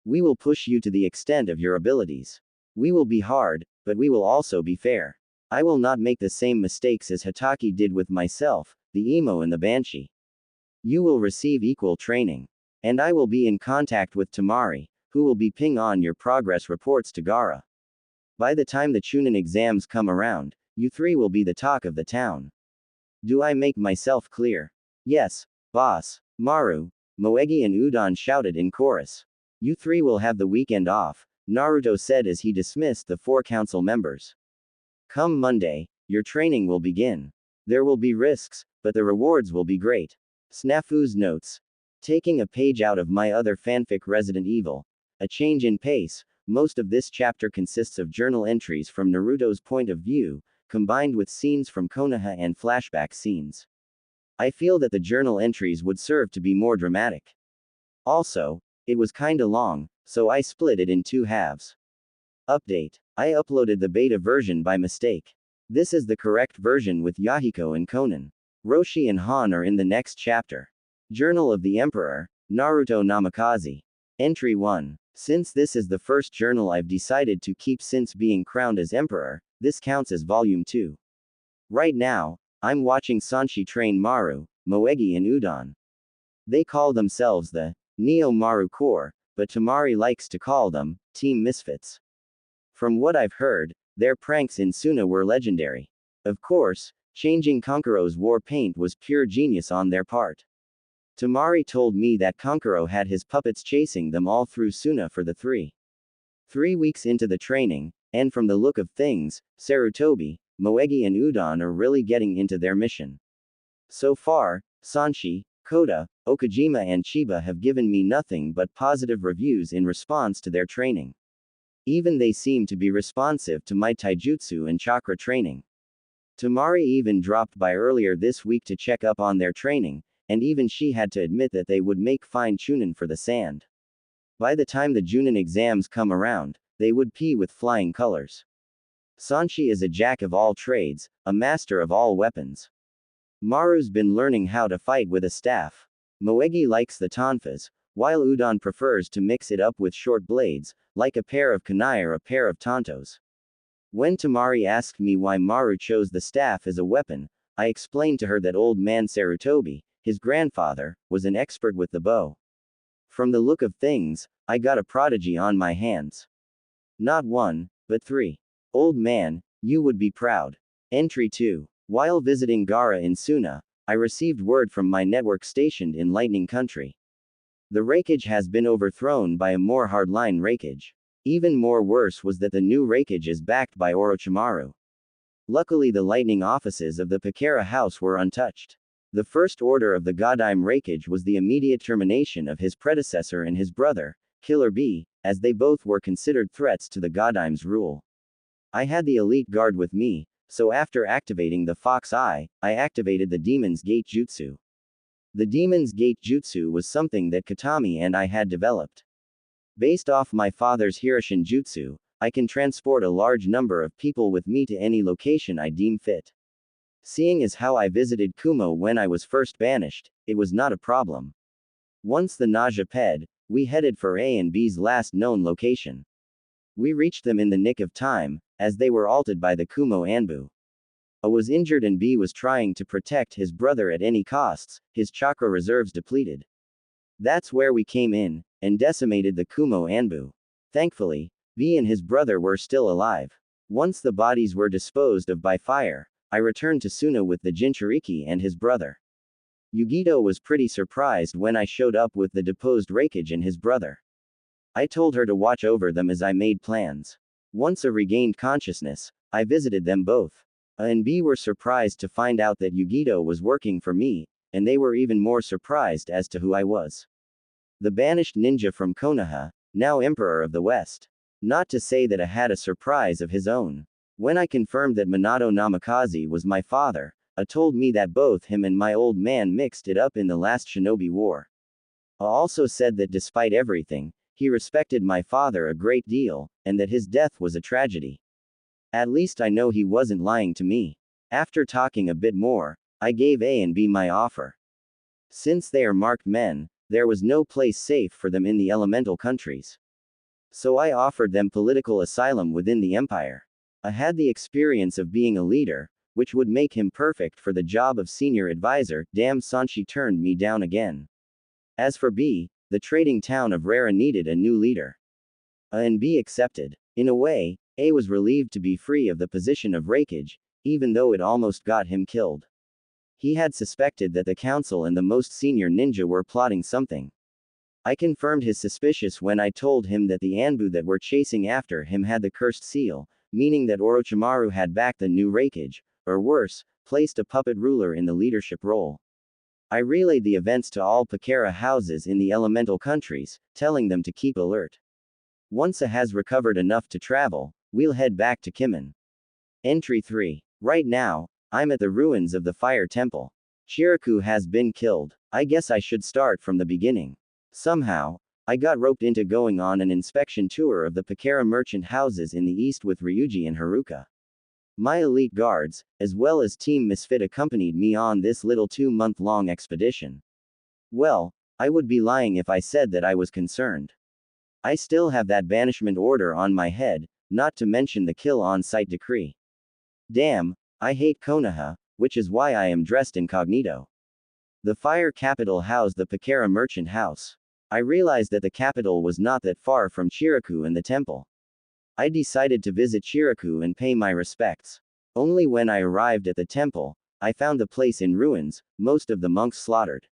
A: We will push you to the extent of your abilities. We will be hard, but we will also be fair. I will not make the same mistakes as Hitaki did with myself, the emo and the banshee. You will receive equal training. And I will be in contact with Tamari, who will be ping on your progress reports to Gaara. By the time the Chunin exams come around, you 3 will be the talk of the town. Do I make myself clear? Yes, boss. Maru, Moegi and Udon shouted in chorus. You 3 will have the weekend off, Naruto said as he dismissed the 4 council members. Come Monday, your training will begin. There will be risks, but the rewards will be great. Snafu's notes. Taking a page out of my other fanfic Resident Evil. A change in pace, Most of this chapter consists of journal entries from Naruto's point of view, combined with scenes from Konoha and flashback scenes. I feel that the journal entries would serve to be more dramatic. Also, it was kinda long, so I split it in two halves. Update. I uploaded the beta version by mistake. This is the correct version with Yahiko and Konan. Roshi and Han are in the next chapter. Journal of the Emperor, Naruto Namikaze. Entry 1. Since this is the first journal I've decided to keep since being crowned as Emperor, this counts as Volume 2. Right now, I'm watching Sanshi train Maru, Moegi and Udon. They call themselves the Neo Maru Corps, but Tamari likes to call them Team Misfits. From what I've heard, their pranks in Suna were legendary. Of course, changing Konkuro's war paint was pure genius on their part. Tamari told me that Konkuro had his puppets chasing them all through Suna for the 3 weeks into the training, and from the look of things, Sarutobi, Moegi and Udon are really getting into their mission. So far, Sanshi, Kota, Okajima and Chiba have given me nothing but positive reviews in response to their training. Even they seem to be responsive to my taijutsu and chakra training. Tamari even dropped by earlier this week to check up on their training, and even she had to admit that they would make fine chunin for the sand. By the time the Junin exams come around, they would pee with flying colors. Sanshi is a jack of all trades, a master of all weapons. Maru's been learning how to fight with a staff. Moegi likes the tonfas, while Udon prefers to mix it up with short blades, like a pair of kunai or a pair of tantos. When Tamari asked me why Maru chose the staff as a weapon, I explained to her that old man Sarutobi, his grandfather, was an expert with the bow. From the look of things, I got a prodigy on my hands. Not one, but 3. Old man, you would be proud. Entry 2. While visiting Gaara in Suna, I received word from my network stationed in Lightning Country. The rakeage has been overthrown by a more hardline rakeage. Even more worse was that the new rakeage is backed by Orochimaru. Luckily the lightning offices of the Pakera house were untouched. The first order of the Godime rakeage was the immediate termination of his predecessor and his brother, Killer Bee, as they both were considered threats to the Godime's rule. I had the elite guard with me, so after activating the Fox Eye, I activated the Demon's Gate Jutsu. The Demon's Gate Jutsu was something that Katami and I had developed. Based off my father's Hiroshin Jutsu, I can transport a large number of people with me to any location I deem fit. Seeing as how I visited Kumo when I was first banished, it was not a problem. Once the nausea ped, we headed for A and B's last known location. We reached them in the nick of time, as they were altered by the Kumo Anbu. A was injured and B was trying to protect his brother at any costs, his chakra reserves depleted. That's where we came in, and decimated the Kumo Anbu. Thankfully, B and his brother were still alive. Once the bodies were disposed of by fire, I returned to Suna with the Jinchuriki and his brother. Yugito was pretty surprised when I showed up with the deposed Raikage and his brother. I told her to watch over them as I made plans. Once I regained consciousness, I visited them both. A and B were surprised to find out that Yugito was working for me, and they were even more surprised as to who I was. The banished ninja from Konoha, now Emperor of the West. Not to say that I had a surprise of his own. When I confirmed that Minato Namikaze was my father, A told me that both him and my old man mixed it up in the last Shinobi War. A also said that despite everything, he respected my father a great deal, and that his death was a tragedy. At least I know he wasn't lying to me. After talking a bit more, I gave A and B my offer. Since they are marked men, there was no place safe for them in the elemental countries. So I offered them political asylum within the empire. I had the experience of being a leader, which would make him perfect for the job of senior advisor. Damn, Sanshi turned me down again. As for B, the trading town of Rara needed a new leader. A and B accepted. In a way, A was relieved to be free of the position of Raikage, even though it almost got him killed. He had suspected that the council and the most senior ninja were plotting something. I confirmed his suspicious when I told him that the Anbu that were chasing after him had the cursed seal, meaning that Orochimaru had backed the new Raikage, or worse, placed a puppet ruler in the leadership role. I relayed the events to all Pakera houses in the elemental countries, telling them to keep alert. Once A has recovered enough to travel, we'll head back to Kimen. Entry 3. Right now, I'm at the ruins of the Fire Temple. Chiriku has been killed. I guess I should start from the beginning. Somehow, I got roped into going on an inspection tour of the Pakara merchant houses in the east with Ryuji and Haruka. My elite guards, as well as Team Misfit, accompanied me on this little 2-month-long expedition. Well, I would be lying if I said that I was concerned. I still have that banishment order on my head, not to mention the kill on sight decree. Damn, I hate Konoha, which is why I am dressed incognito. The fire capital housed the Pakara merchant house. I realized that the capital was not that far from Chiriku and the temple. I decided to visit Chiriku and pay my respects. Only when I arrived at the temple, I found the place in ruins, most of the monks slaughtered.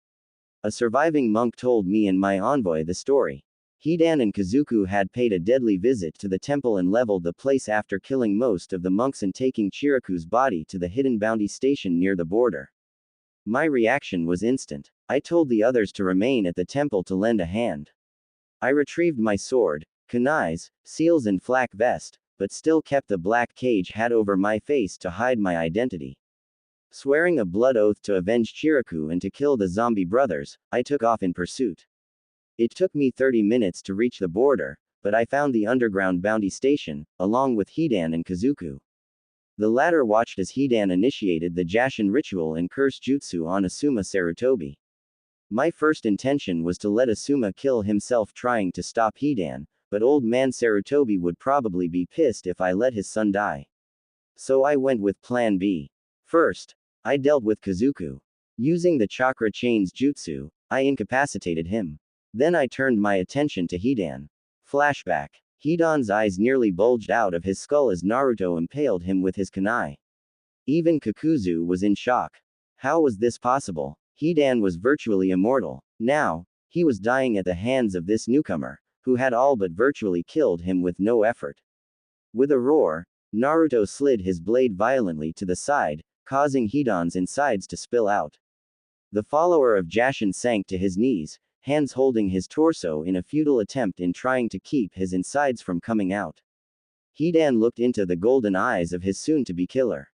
A: A surviving monk told me and my envoy the story. Hidan and Kazuku had paid a deadly visit to the temple and leveled the place after killing most of the monks and taking Chiriku's body to the hidden bounty station near the border. My reaction was instant. I told the others to remain at the temple to lend a hand. I retrieved my sword, kunais, seals and flak vest, but still kept the black cage hat over my face to hide my identity. Swearing a blood oath to avenge Chiriku and to kill the zombie brothers, I took off in pursuit. It took me 30 minutes to reach the border, but I found the underground bounty station, along with Hidan and Kazuku. The latter watched as Hidan initiated the Jashin ritual and curse jutsu on Asuma Sarutobi. My first intention was to let Asuma kill himself trying to stop Hidan, but old man Sarutobi would probably be pissed if I let his son die. So I went with plan B. First, I dealt with Kazuku. Using the chakra chains jutsu, I incapacitated him. Then I turned my attention to Hidan. Flashback. Hidan's eyes nearly bulged out of his skull as Naruto impaled him with his kunai. Even Kakuzu was in shock. How was this possible? Hidan was virtually immortal. Now, he was dying at the hands of this newcomer, who had all but virtually killed him with no effort. With a roar, Naruto slid his blade violently to the side, causing Hidan's insides to spill out. The follower of Jashin sank to his knees, hands holding his torso in a futile attempt in trying to keep his insides from coming out. Hidan looked into the golden eyes of his soon-to-be killer.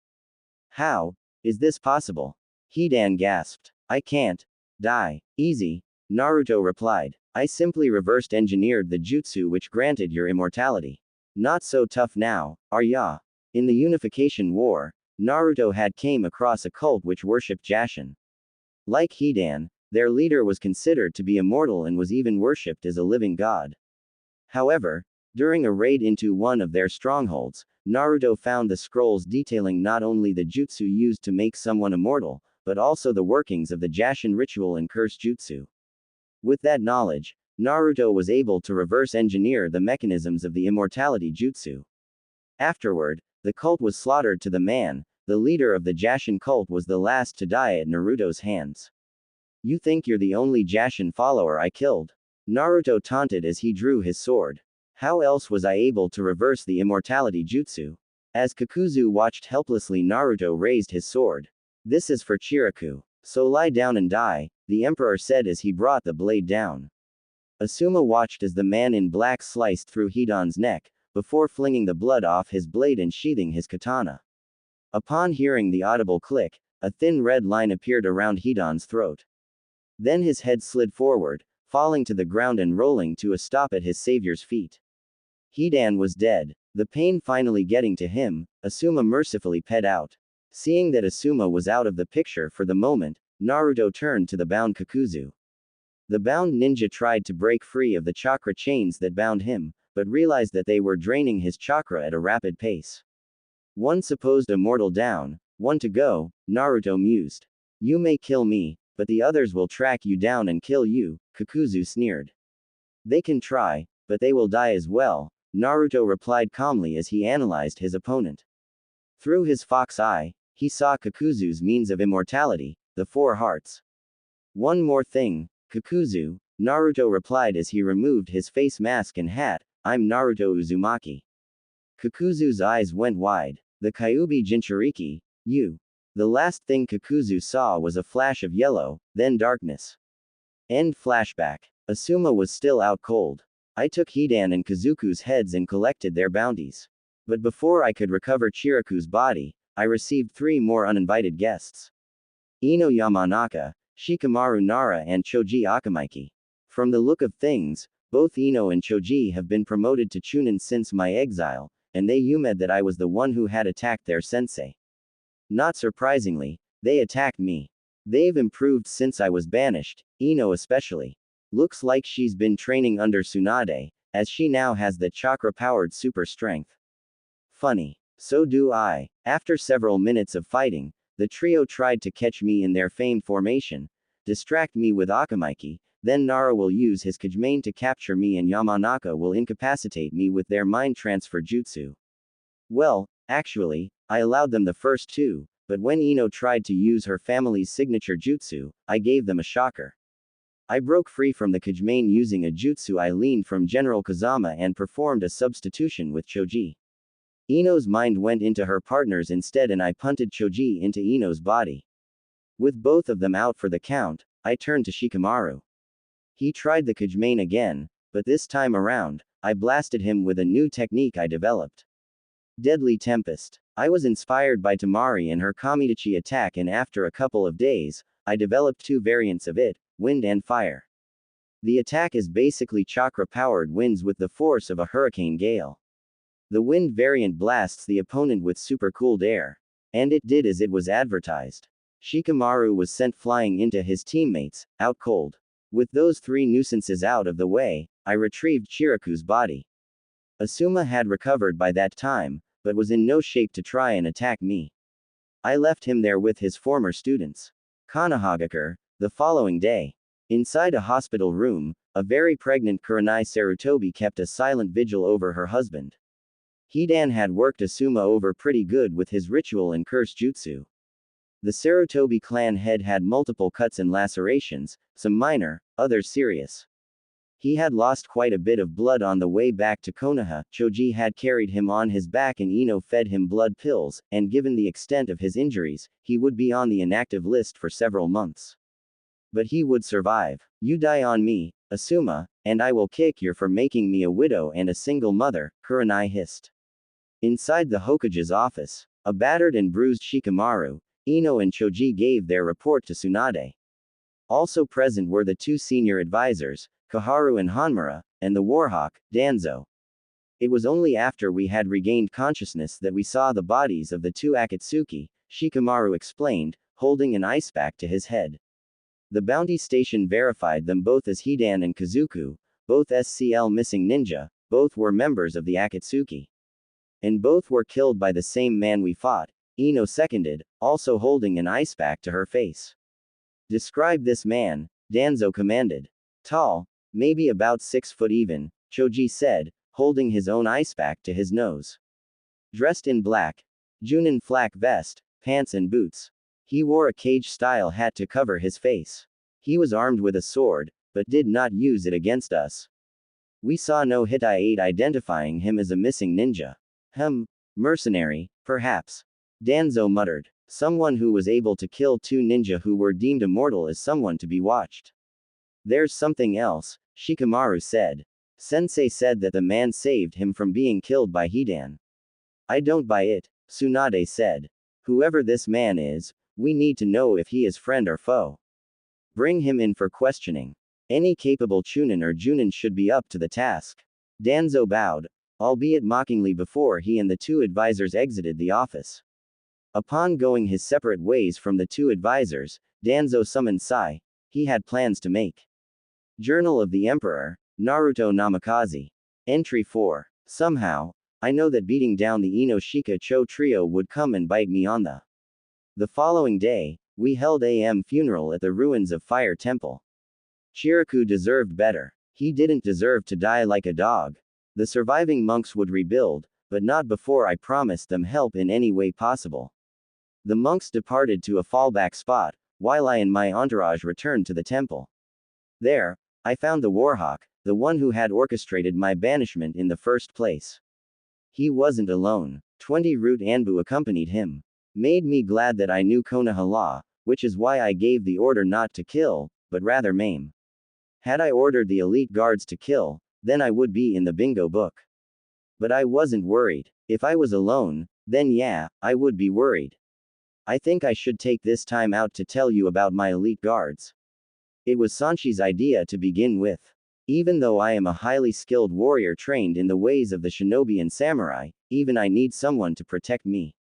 A: How is this possible? Hidan gasped. I can't die. Easy, Naruto replied. I simply reversed engineered the jutsu which granted your immortality. Not so tough now, are ya? In the Unification War, Naruto had came across a cult which worshipped Jashin. Like Hidan, their leader was considered to be immortal and was even worshipped as a living god. However, during a raid into one of their strongholds, Naruto found the scrolls detailing not only the jutsu used to make someone immortal, but also the workings of the Jashin ritual and curse jutsu. With that knowledge, Naruto was able to reverse engineer the mechanisms of the immortality jutsu. Afterward, the cult was slaughtered to the man. The leader of the Jashin cult was the last to die at Naruto's hands. You think you're the only Jashin follower I killed? Naruto taunted as he drew his sword. How else was I able to reverse the immortality jutsu? As Kakuzu watched helplessly, Naruto raised his sword. This is for Chiriku. So lie down and die, the emperor said as he brought the blade down. Asuma watched as the man in black sliced through Hidan's neck, before flinging the blood off his blade and sheathing his katana. Upon hearing the audible click, a thin red line appeared around Hidan's throat. Then his head slid forward, falling to the ground and rolling to a stop at his savior's feet. Hidan was dead. The pain finally getting to him, Asuma mercifully ped out. Seeing that Asuma was out of the picture for the moment, Naruto turned to the bound Kakuzu. The bound ninja tried to break free of the chakra chains that bound him, but realized that they were draining his chakra at a rapid pace. One supposed immortal down, one to go, Naruto mused. You may kill me, but the others will track you down and kill you, Kakuzu sneered. They can try, but they will die as well, Naruto replied calmly as he analyzed his opponent. Through his fox eye, he saw Kakuzu's means of immortality, the 4 hearts. One more thing, Kakuzu, Naruto replied as he removed his face mask and hat, I'm Naruto Uzumaki. Kakuzu's eyes went wide. The Kyuubi Jinchuriki, you. The last thing Kakuzu saw was a flash of yellow, then darkness. End flashback. Asuma was still out cold. I took Hidan and Kazuku's heads and collected their bounties. But before I could recover Chiraku's body, I received 3 more uninvited guests. Ino Yamanaka, Shikamaru Nara and Choji Akamaiki. From the look of things, both Ino and Choji have been promoted to Chunin since my exile, and they yumed that I was the one who had attacked their sensei. Not surprisingly, they attacked me. They've improved since I was banished, Ino especially. Looks like she's been training under Tsunade, as she now has the chakra-powered super strength. Funny. So do I. After several minutes of fighting, the trio tried to catch me in their feigned formation, distract me with Akamaiki, then Nara will use his Kajimane to capture me and Yamanaka will incapacitate me with their mind transfer jutsu. Well, actually, I allowed them the first 2, but when Ino tried to use her family's signature jutsu, I gave them a shocker. I broke free from the Kajimane using a jutsu I leaned from General Kazama and performed a substitution with Choji. Ino's mind went into her partner's instead and I punted Choji into Ino's body. With both of them out for the count, I turned to Shikamaru. He tried the Kajimane again, but this time around, I blasted him with a new technique I developed. Deadly Tempest. I was inspired by Tamari and her Kamidachi attack and after a couple of days, I developed 2 variants of it, wind and fire. The attack is basically chakra-powered winds with the force of a hurricane gale. The wind variant blasts the opponent with super-cooled air. And it did as it was advertised. Shikamaru was sent flying into his teammates, out cold. With those 3 nuisances out of the way, I retrieved Chiraku's body. Asuma had recovered by that time, but was in no shape to try and attack me. I left him there with his former students. Kanahagakure. The following day. Inside a hospital room, a very pregnant Kurenai Sarutobi kept a silent vigil over her husband. Hidan had worked Asuma over pretty good with his ritual and curse jutsu. The Sarutobi clan head had multiple cuts and lacerations, some minor, others serious. He had lost quite a bit of blood on the way back to Konoha. Choji had carried him on his back and Ino fed him blood pills, and given the extent of his injuries, he would be on the inactive list for several months. But he would survive. You die on me, Asuma, and I will kick you for making me a widow and a single mother, Kurenai hissed. Inside the Hokage's office, a battered and bruised Shikamaru, Ino and Choji gave their report to Tsunade. Also present were the 2 senior advisors, Kaharu and Hanmura, and the Warhawk, Danzo. It was only after we had regained consciousness that we saw the bodies of the 2 Akatsuki, Shikamaru explained, holding an ice pack to his head. The bounty station verified them both as Hidan and Kazuku, both SCL missing ninja, both were members of the Akatsuki. And both were killed by the same man we fought, Ino seconded, also holding an ice pack to her face. Describe this man, Danzo commanded. Tall, maybe about 6 foot even, Choji said, holding his own ice pack to his nose. Dressed in black, Junin flak vest, pants and boots. He wore a cage-style hat to cover his face. He was armed with a sword, but did not use it against us. We saw no Hittite identifying him as a missing ninja. Mercenary, perhaps. Danzo muttered. Someone who was able to kill 2 ninja who were deemed immortal is someone to be watched. There's something else, Shikamaru said. Sensei said that the man saved him from being killed by Hidan. I don't buy it, Tsunade said. Whoever this man is, we need to know if he is friend or foe. Bring him in for questioning. Any capable Chunin or Junin should be up to the task. Danzo bowed, albeit mockingly before he and the 2 advisors exited the office. Upon going his separate ways from the 2 advisors, Danzo summoned Sai. He had plans to make. Journal of the Emperor, Naruto Namikaze. Entry 4. Somehow, I know that beating down the Ino-Shika Cho trio would come and bite me on the following day, we held a funeral at the ruins of Fire Temple. Chiraku deserved better. He didn't deserve to die like a dog. The surviving monks would rebuild, but not before I promised them help in any way possible. The monks departed to a fallback spot, while I and my entourage returned to the temple. There, I found the Warhawk, the one who had orchestrated my banishment in the first place. He wasn't alone. 20 Root Anbu accompanied him. Made me glad that I knew Konoha law, which is why I gave the order not to kill, but rather maim. Had I ordered the elite guards to kill, then I would be in the bingo book. But I wasn't worried. If I was alone, then yeah, I would be worried. I think I should take this time out to tell you about my elite guards. It was Sanshi's idea to begin with. Even though I am a highly skilled warrior trained in the ways of the shinobi and samurai, even I need someone to protect me.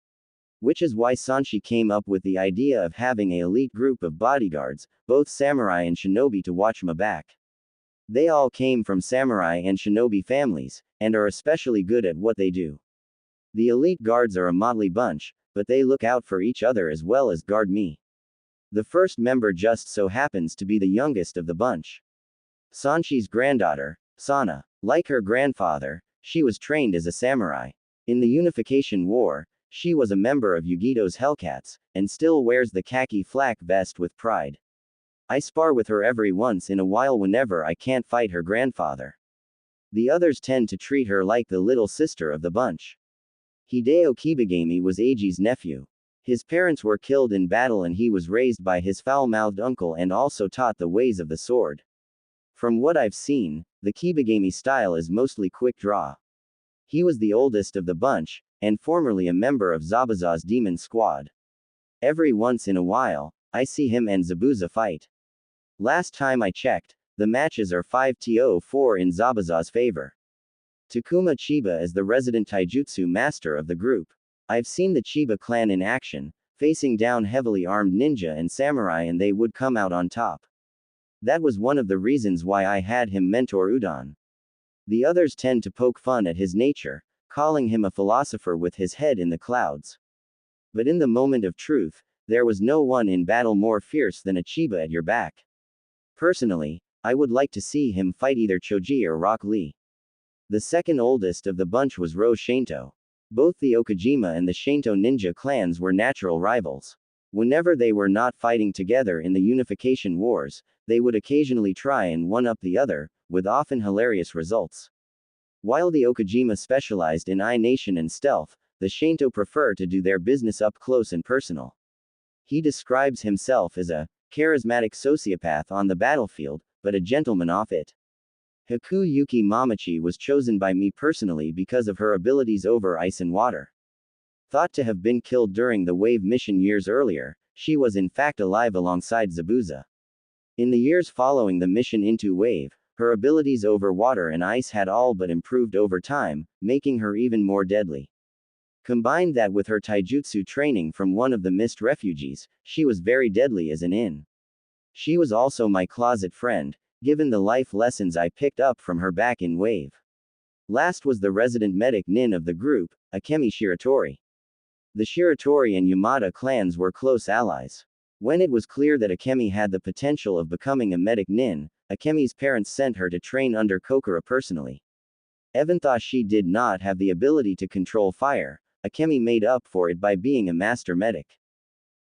A: Which is why Sanshi came up with the idea of having an elite group of bodyguards, both samurai and shinobi, to watch my back. They all came from samurai and shinobi families, and are especially good at what they do. The elite guards are a motley bunch, but they look out for each other as well as guard me. The first member just so happens to be the youngest of the bunch. Sanshi's granddaughter, Sana. Like her grandfather, she was trained as a samurai. In the Unification War, she was a member of Yugito's Hellcats, and still wears the khaki flak vest with pride. I spar with her every once in a while whenever I can't fight her grandfather. The others tend to treat her like the little sister of the bunch. Hideo Kibagami was Eiji's nephew. His parents were killed in battle and he was raised by his foul-mouthed uncle and also taught the ways of the sword. From what I've seen, the Kibagami style is mostly quick draw. He was the oldest of the bunch, and formerly a member of Zabuza's demon squad. Every once in a while, I see him and Zabuza fight. Last time I checked, the matches are 5-4 in Zabuza's favor. Takuma Chiba is the resident taijutsu master of the group. I've seen the Chiba clan in action, facing down heavily armed ninja and samurai, and they would come out on top. That was one of the reasons why I had him mentor Udon. The others tend to poke fun at his nature, calling him a philosopher with his head in the clouds. But in the moment of truth, there was no one in battle more fierce than a Chiba at your back. Personally, I would like to see him fight either Choji or Rock Lee. The second oldest of the bunch was Ro Shinto. Both the Okajima and the Shinto ninja clans were natural rivals. Whenever they were not fighting together in the Unification Wars, they would occasionally try and one-up the other, with often hilarious results. While the Okajima specialized in I-Nation and stealth, the Shinto prefer to do their business up close and personal. He describes himself as a charismatic sociopath on the battlefield, but a gentleman off it. Hakuyuki Mamachi was chosen by me personally because of her abilities over ice and water. Thought to have been killed during the Wave mission years earlier, she was in fact alive alongside Zabuza. In the years following the mission into Wave, her abilities over water and ice had all but improved over time, making her even more deadly. Combine that with her taijutsu training from one of the mist refugees, she was very deadly as an in. She was also my closet friend, given the life lessons I picked up from her back in Wave. Last was the resident medic nin of the group, Akemi Shiratori. The Shiratori and Yamada clans were close allies. When it was clear that Akemi had the potential of becoming a medic nin, Akemi's parents sent her to train under Kokura personally. Even though she did not have the ability to control fire, Akemi made up for it by being a master medic.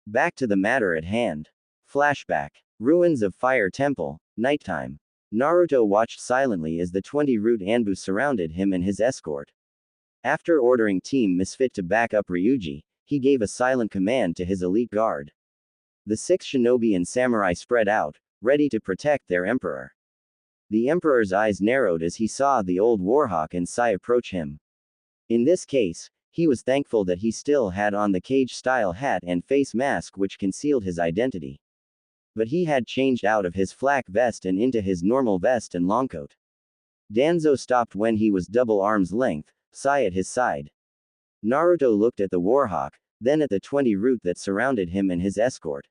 A: Back to the matter at hand. Flashback. Ruins of Fire Temple, nighttime. Naruto watched silently as the 20 root Anbu surrounded him and his escort. After ordering Team Misfit to back up Ryuji, he gave a silent command to his elite guard. The 6 shinobi and samurai spread out, ready to protect their emperor. The emperor's eyes narrowed as he saw the old warhawk and Sai approach him. In this case, he was thankful that he still had on the cage-style hat and face mask which concealed his identity. But he had changed out of his flak vest and into his normal vest and longcoat. Danzo stopped when he was double arm's length, Sai at his side. Naruto looked at the warhawk, then at the 20 root that surrounded him and his escort.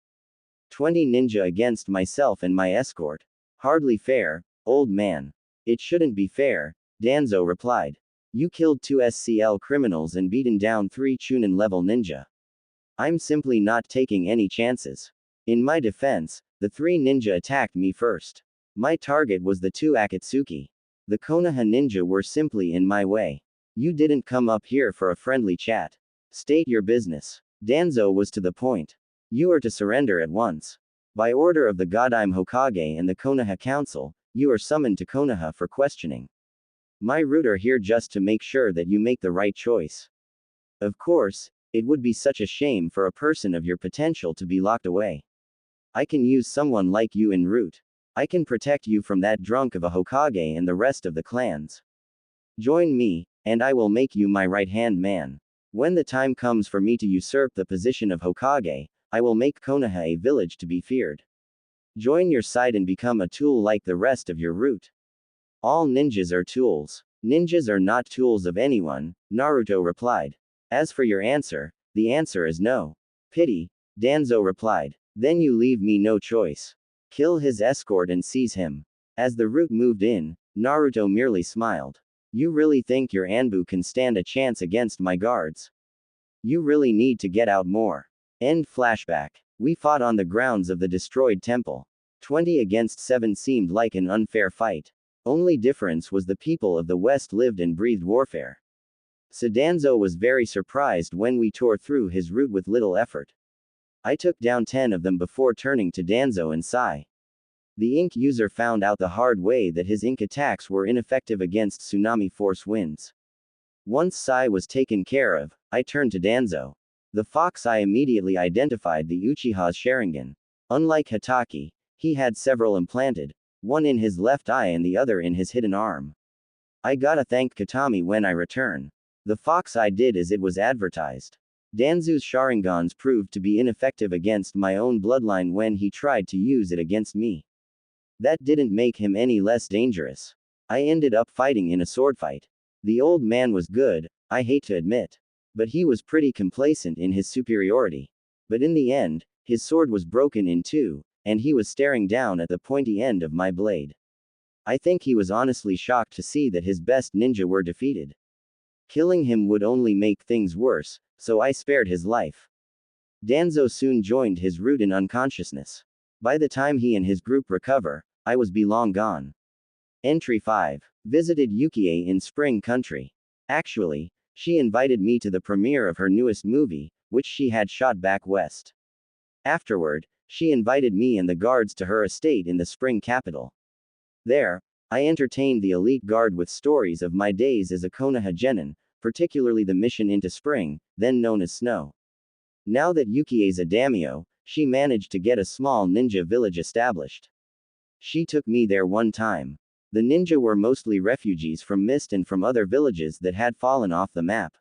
A: 20 ninja against myself and my escort. Hardly fair, old man. It shouldn't be fair, Danzo replied. You killed 2 SCL criminals and beaten down 3 Chunin-level ninja. I'm simply not taking any chances. In my defense, the 3 ninja attacked me first. My target was the 2 Akatsuki. The Konoha ninja were simply in my way. You didn't come up here for a friendly chat. State your business. Danzo was to the point. You are to surrender at once. By order of the Godime Hokage and the Konoha Council, you are summoned to Konoha for questioning. My root are here just to make sure that you make the right choice. Of course, it would be such a shame for a person of your potential to be locked away. I can use someone like you en route. I can protect you from that drunk of a Hokage and the rest of the clans. Join me, and I will make you my right-hand man. When the time comes for me to usurp the position of Hokage, I will make Konoha a village to be feared. Join your side and become a tool like the rest of your root. All ninjas are tools. Ninjas are not tools of anyone, Naruto replied. As for your answer, the answer is no. Pity, Danzo replied. Then you leave me no choice. Kill his escort and seize him. As the root moved in, Naruto merely smiled. You really think your Anbu can stand a chance against my guards? You really need to get out more. End flashback. We fought on the grounds of the destroyed temple. 20 against 7 seemed like an unfair fight. Only difference was the people of the West lived and breathed warfare. So Danzo was very surprised when we tore through his route with little effort. I took down 10 of them before turning to Danzo and Sai. The ink user found out the hard way that his ink attacks were ineffective against tsunami force winds. Once Sai was taken care of, I turned to Danzo. The fox eye immediately identified the Uchiha's Sharingan. Unlike Hatake, he had several implanted, one in his left eye and the other in his hidden arm. I gotta thank Katami when I return. The fox eye did as it was advertised. Danzu's Sharingans proved to be ineffective against my own bloodline when he tried to use it against me. That didn't make him any less dangerous. I ended up fighting in a sword fight. The old man was good, I hate to admit. But he was pretty complacent in his superiority. But in the end, his sword was broken in two, and he was staring down at the pointy end of my blade. I think he was honestly shocked to see that his best ninja were defeated. Killing him would only make things worse, so I spared his life. Danzo soon joined his route in unconsciousness. By the time he and his group recover, I was be long gone. Entry 5. Visited Yukie in Spring Country. Actually, she invited me to the premiere of her newest movie, which she had shot back west. Afterward, she invited me and the guards to her estate in the spring capital. There, I entertained the elite guard with stories of my days as a Konoha genin, particularly the mission into spring, then known as snow. Now that Yukie's a daimyo, she managed to get a small ninja village established. She took me there one time. The ninja were mostly refugees from Mist and from other villages that had fallen off the map.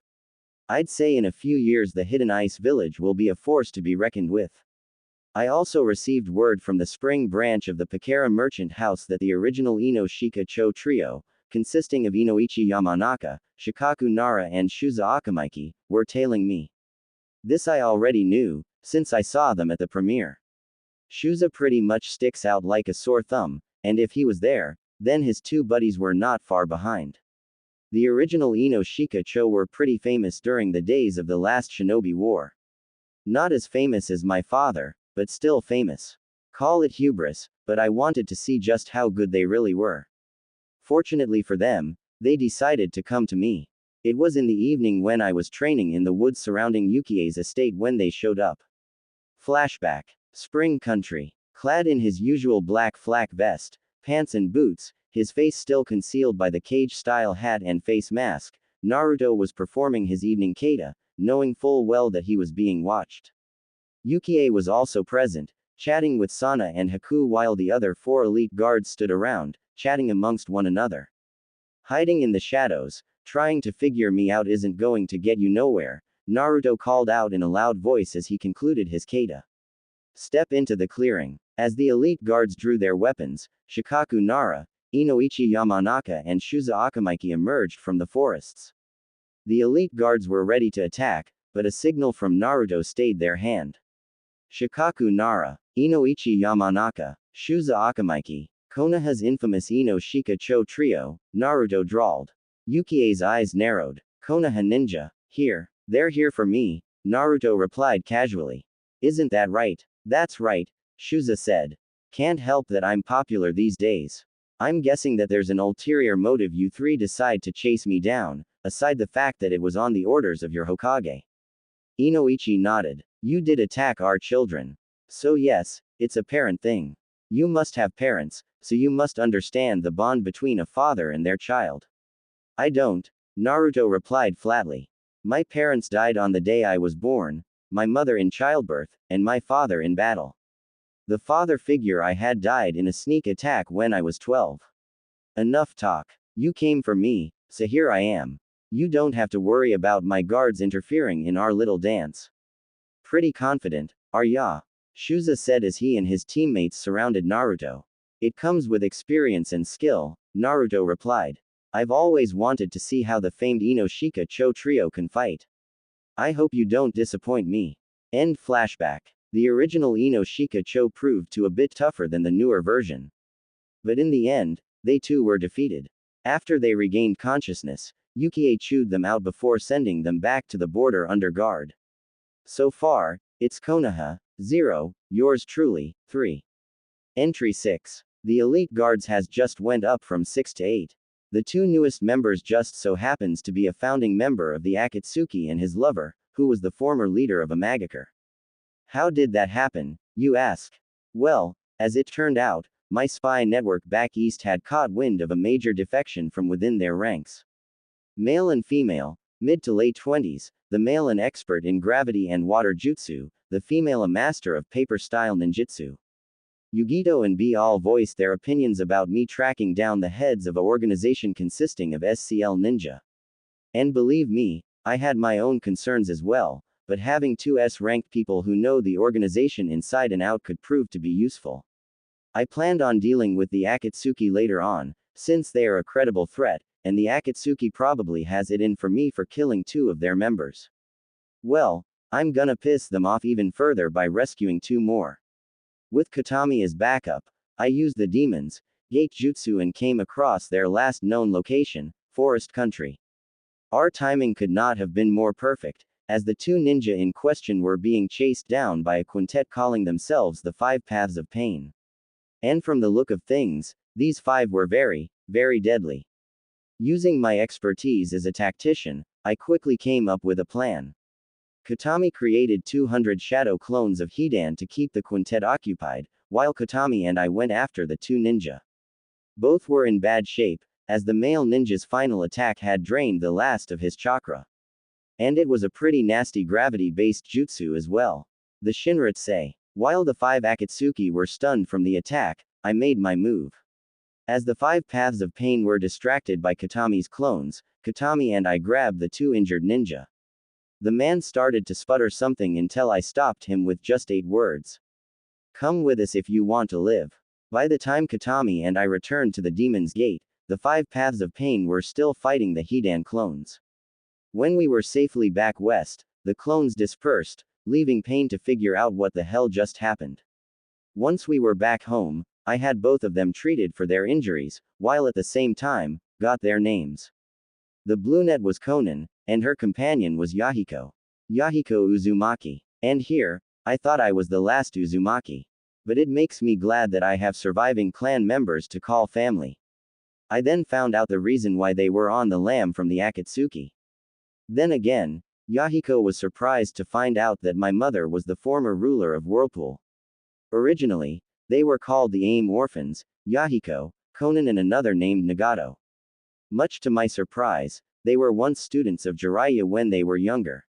A: I'd say in a few years the Hidden Ice Village will be a force to be reckoned with. I also received word from the spring branch of the Pakara merchant house that the original Ino Shika Cho trio, consisting of Inoichi Yamanaka, Shikaku Nara and Shuza Akamaiki, were tailing me. This I already knew, since I saw them at the premiere. Shuza pretty much sticks out like a sore thumb, and if he was there, then his two buddies were not far behind. The original Ino Shika Cho were pretty famous during the days of the last Shinobi War. Not as famous as my father, but still famous. Call it hubris, but I wanted to see just how good they really were. Fortunately for them, they decided to come to me. It was in the evening when I was training in the woods surrounding Yukie's estate when they showed up. Flashback. Spring Country. Clad in his usual black flak vest, pants and boots, his face still concealed by the cage-style hat and face mask, Naruto was performing his evening kata, knowing full well that he was being watched. Yukie was also present, chatting with Sana and Haku while the other 4 elite guards stood around, chatting amongst one another. Hiding in the shadows, trying to figure me out isn't going to get you nowhere, Naruto called out in a loud voice as he concluded his kata. Step into the clearing. As the elite guards drew their weapons, Shikaku Nara, Inoichi Yamanaka and Shuza Akamaiki emerged from the forests. The elite guards were ready to attack, but a signal from Naruto stayed their hand. Shikaku Nara, Inoichi Yamanaka, Shuza Akamaiki, Konoha's infamous Ino Shika Cho trio, Naruto drawled. Yukie's eyes narrowed. Konoha ninja, here. They're here for me, Naruto replied casually. Isn't that right? That's right, Shuza said. Can't help that I'm popular these days. I'm guessing that there's an ulterior motive you three decide to chase me down, aside the fact that it was on the orders of your Hokage. Inoichi nodded. You did attack our children. So yes, it's a parent thing. You must have parents, so you must understand the bond between a father and their child. I don't, Naruto replied flatly. My parents died on the day I was born, my mother in childbirth, and my father in battle. The father figure I had died in a sneak attack when I was 12. Enough talk. You came for me, so here I am. You don't have to worry about my guards interfering in our little dance. Pretty confident, are ya? Shuza said as he and his teammates surrounded Naruto. It comes with experience and skill, Naruto replied. I've always wanted to see how the famed Inoshika Cho trio can fight. I hope you don't disappoint me. End flashback. The original Inoshika Cho proved to a bit tougher than the newer version. But in the end, they too were defeated. After they regained consciousness, Yukie chewed them out before sending them back to the border under guard. So far, it's Konoha, 0, yours truly, 3. Entry 6. The elite guards has just went up from 6 to 8. The two newest members just so happens to be a founding member of the Akatsuki and his lover, who was the former leader of a Magiker. How did that happen, you ask? Well, as it turned out, my spy network back east had caught wind of a major defection from within their ranks. Male and female, mid to late 20s, the male an expert in gravity and water jutsu, the female a master of paper-style ninjutsu. Yugito and B all voiced their opinions about me tracking down the heads of an organization consisting of SCL Ninja. And believe me, I had my own concerns as well, but having two S-ranked people who know the organization inside and out could prove to be useful. I planned on dealing with the Akatsuki later on, since they are a credible threat, and the Akatsuki probably has it in for me for killing two of their members. Well, I'm gonna piss them off even further by rescuing two more. With Katami as backup, I used the Demon's Gate Jutsu and came across their last known location, Forest Country. Our timing could not have been more perfect, as the two ninja in question were being chased down by a quintet calling themselves the Five Paths of Pain. And from the look of things, these five were very, very deadly. Using my expertise as a tactician, I quickly came up with a plan. Katami created 200 shadow clones of Hidan to keep the quintet occupied, while Katami and I went after the two ninja. Both were in bad shape, as the male ninja's final attack had drained the last of his chakra. And it was a pretty nasty gravity-based jutsu as well. The Shinra say. While the five Akatsuki were stunned from the attack, I made my move. As the Five Paths of Pain were distracted by Katami's clones, Katami and I grabbed the two injured ninja. The man started to sputter something until I stopped him with just 8 words. Come with us if you want to live. By the time Katami and I returned to the Demon's Gate, the Five Paths of Pain were still fighting the Hidan clones. When we were safely back west, the clones dispersed, leaving Pain to figure out what the hell just happened. Once we were back home, I had both of them treated for their injuries, while at the same time, got their names. The brunette was Konan, and her companion was Yahiko. Yahiko Uzumaki. And here, I thought I was the last Uzumaki. But it makes me glad that I have surviving clan members to call family. I then found out the reason why they were on the lam from the Akatsuki. Then again, Yahiko was surprised to find out that my mother was the former ruler of Whirlpool. Originally, they were called the AIM Orphans, Yahiko, Konan and another named Nagato. Much to my surprise, they were once students of Jiraiya when they were younger.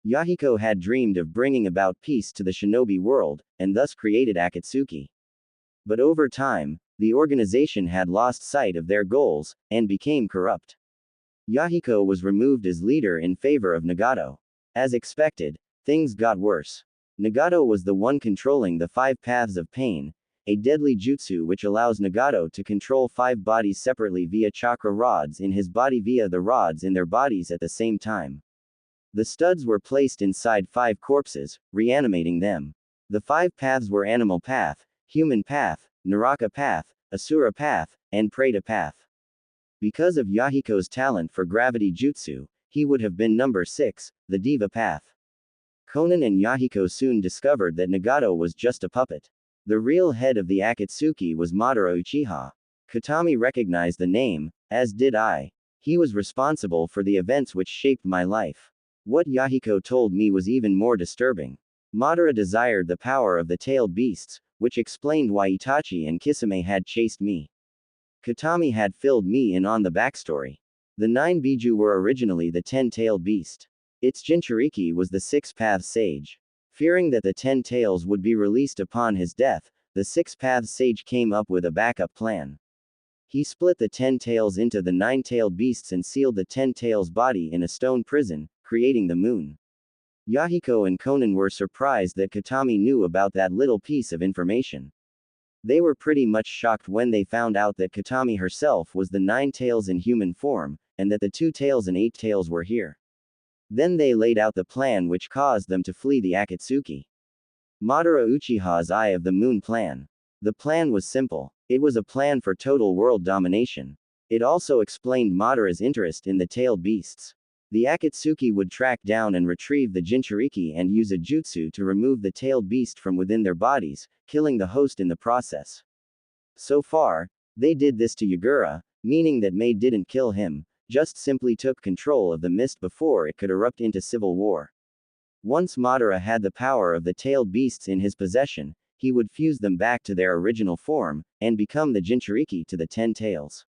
A: Yahiko had dreamed of bringing about peace to the shinobi world, and thus created Akatsuki. But over time, the organization had lost sight of their goals, and became corrupt. Yahiko was removed as leader in favor of Nagato. As expected, things got worse. Nagato was the one controlling the Five Paths of Pain, a deadly jutsu which allows Nagato to control 5 bodies separately via chakra rods in his body via the rods in their bodies at the same time. The studs were placed inside 5 corpses, reanimating them. The 5 paths were Animal Path, Human Path, Naraka Path, Asura Path, and Preta Path. Because of Yahiko's talent for gravity jutsu, he would have been number 6, the Diva Path. Konan and Yahiko soon discovered that Nagato was just a puppet. The real head of the Akatsuki was Madara Uchiha. Katami recognized the name, as did I. He was responsible for the events which shaped my life. What Yahiko told me was even more disturbing. Madara desired the power of the tailed beasts, which explained why Itachi and Kisame had chased me. Katami had filled me in on the backstory. The 9 Biju were originally the 10-tailed beast. Its Jinchuriki was the 6-path sage. Fearing that the 10 tails would be released upon his death, the Six Paths sage came up with a backup plan. He split the 10 tails into the 9-tailed beasts and sealed the 10 tails' body in a stone prison, creating the moon. Yahiko and Conan were surprised that Katami knew about that little piece of information. They were pretty much shocked when they found out that Katami herself was the 9 tails in human form, and that the 2 tails and 8 tails were here. Then they laid out the plan which caused them to flee the Akatsuki. Madara Uchiha's Eye of the Moon plan. The plan was simple. It was a plan for total world domination. It also explained Madara's interest in the tailed beasts. The Akatsuki would track down and retrieve the Jinchuriki and use a jutsu to remove the tailed beast from within their bodies, killing the host in the process. So far, they did this to Yagura, meaning that May didn't kill him, just simply took control of the mist before it could erupt into civil war. Once Madara had the power of the tailed beasts in his possession, he would fuse them back to their original form, and become the Jinchuriki to the 10 tails.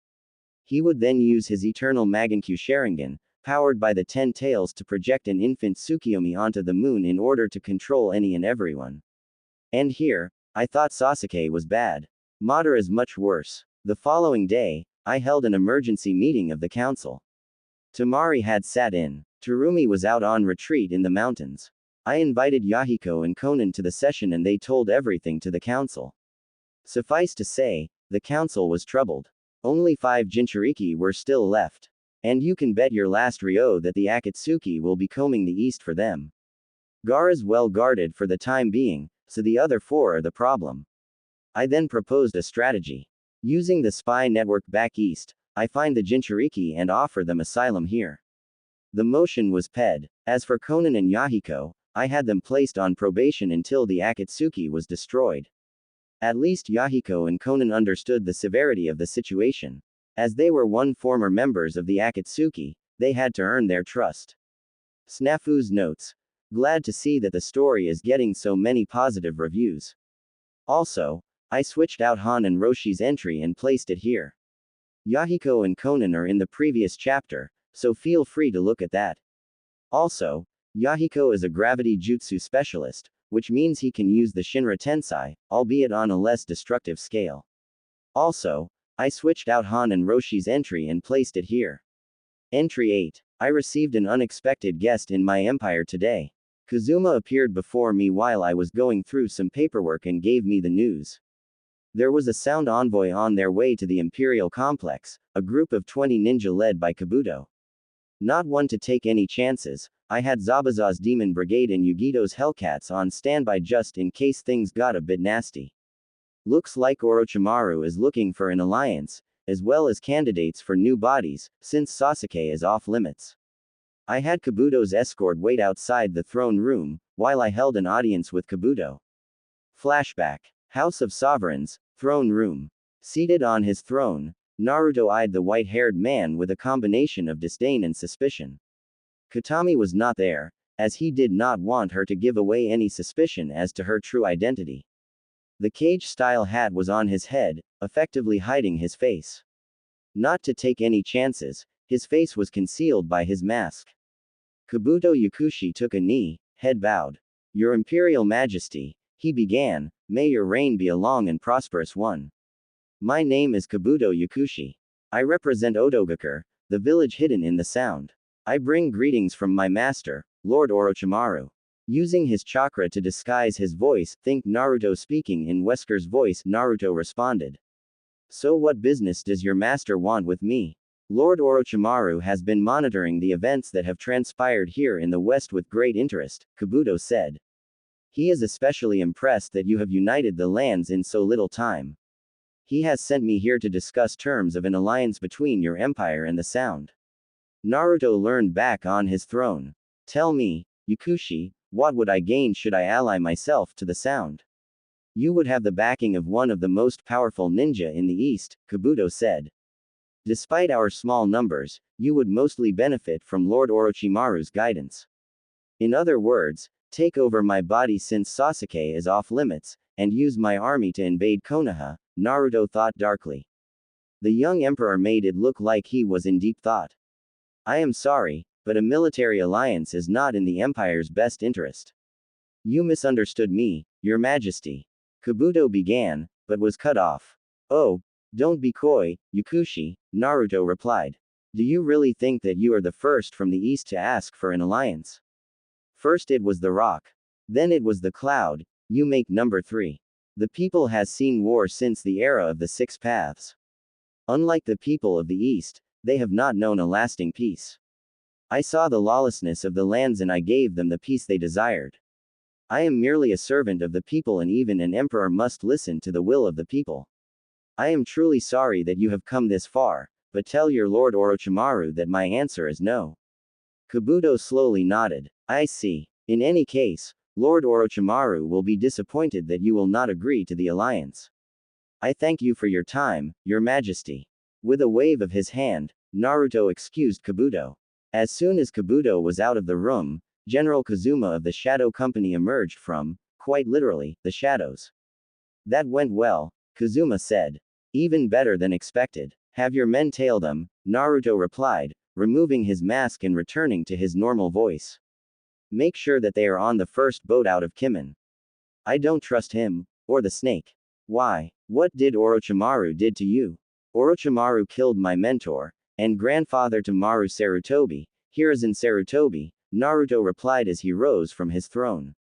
A: He would then use his eternal Magankyu Sharingan, powered by the 10 tails, to project an infant Tsukiyomi onto the moon in order to control any and everyone. And here, I thought Sasuke was bad. Madara is much worse. The following day, I held an emergency meeting of the council. Tamari had sat in. Terumi was out on retreat in the mountains. I invited Yahiko and Conan to the session and they told everything to the council. Suffice to say, the council was troubled. Only 5 Jinchuriki were still left. And you can bet your last Ryo that the Akatsuki will be combing the east for them. Gaara's well guarded for the time being, so the other 4 are the problem. I then proposed a strategy. Using the spy network back east, I find the Jinchuriki and offer them asylum here. The motion was paid. As for Conan and Yahiko, I had them placed on probation until the Akatsuki was destroyed. At least Yahiko and Conan understood the severity of the situation. As they were former members of the Akatsuki, they had to earn their trust. Snafu's notes. Glad to see that the story is getting so many positive reviews. Also, I switched out Han and Roshi's entry and placed it here. Yahiko and Conan are in the previous chapter, so feel free to look at that. Also, Yahiko is a gravity jutsu specialist, which means he can use the Shinra Tensei, albeit on a less destructive scale. Also, I switched out Han and Roshi's entry and placed it here. Entry 8. I received an unexpected guest in my empire today. Kazuma appeared before me while I was going through some paperwork and gave me the news. There was a sound envoy on their way to the Imperial Complex, a group of 20 ninja led by Kabuto. Not one to take any chances, I had Zabuza's Demon Brigade and Yugito's Hellcats on standby just in case things got a bit nasty. Looks like Orochimaru is looking for an alliance, as well as candidates for new bodies, since Sasuke is off limits. I had Kabuto's escort wait outside the throne room, while I held an audience with Kabuto. Flashback. House of Sovereigns, throne room. Seated on his throne, Naruto eyed the white-haired man with a combination of disdain and suspicion. Katami was not there, as he did not want her to give away any suspicion as to her true identity. The cage-style hat was on his head, effectively hiding his face. Not to take any chances, his face was concealed by his mask. Kabuto Yakushi took a knee, head bowed. Your Imperial Majesty, he began, may your reign be a long and prosperous one. My name is Kabuto Yakushi. I represent Odogakure, the village hidden in the sound. I bring greetings from my master, Lord Orochimaru. Using his chakra to disguise his voice, think Naruto speaking in Wesker's voice, Naruto responded. So what business does your master want with me? Lord Orochimaru has been monitoring the events that have transpired here in the West with great interest, Kabuto said. He is especially impressed that you have united the lands in so little time. He has sent me here to discuss terms of an alliance between your empire and the Sound. Naruto leaned back on his throne. Tell me, Yakushi, what would I gain should I ally myself to the Sound? You would have the backing of one of the most powerful ninja in the East, Kabuto said. Despite our small numbers, you would mostly benefit from Lord Orochimaru's guidance. In other words, take over my body since Sasuke is off limits, and use my army to invade Konoha, Naruto thought darkly. The young emperor made it look like he was in deep thought. I am sorry, but a military alliance is not in the empire's best interest. You misunderstood me, Your Majesty. Kabuto began, but was cut off. Oh, don't be coy, Yakushi, Naruto replied. Do you really think that you are the first from the east to ask for an alliance? First it was the rock. Then it was the cloud, you make number 3. The people has seen war since the era of the Six Paths. Unlike the people of the east, they have not known a lasting peace. I saw the lawlessness of the lands and I gave them the peace they desired. I am merely a servant of the people and even an emperor must listen to the will of the people. I am truly sorry that you have come this far, but tell your Lord Orochimaru that my answer is no. Kabuto slowly nodded. I see. In any case, Lord Orochimaru will be disappointed that you will not agree to the alliance. I thank you for your time, Your Majesty. With a wave of his hand, Naruto excused Kabuto. As soon as Kabuto was out of the room, General Kazuma of the Shadow Company emerged from, quite literally, the shadows. That went well, Kazuma said. Even better than expected. Have your men tail them, Naruto replied, removing his mask and returning to his normal voice. Make sure that they are on the first boat out of Kimen. I don't trust him, or the snake. Why? What did Orochimaru did to you? Orochimaru killed my mentor, and grandfather to Maru Sarutobi, Hiruzen Sarutobi, Naruto replied as he rose from his throne.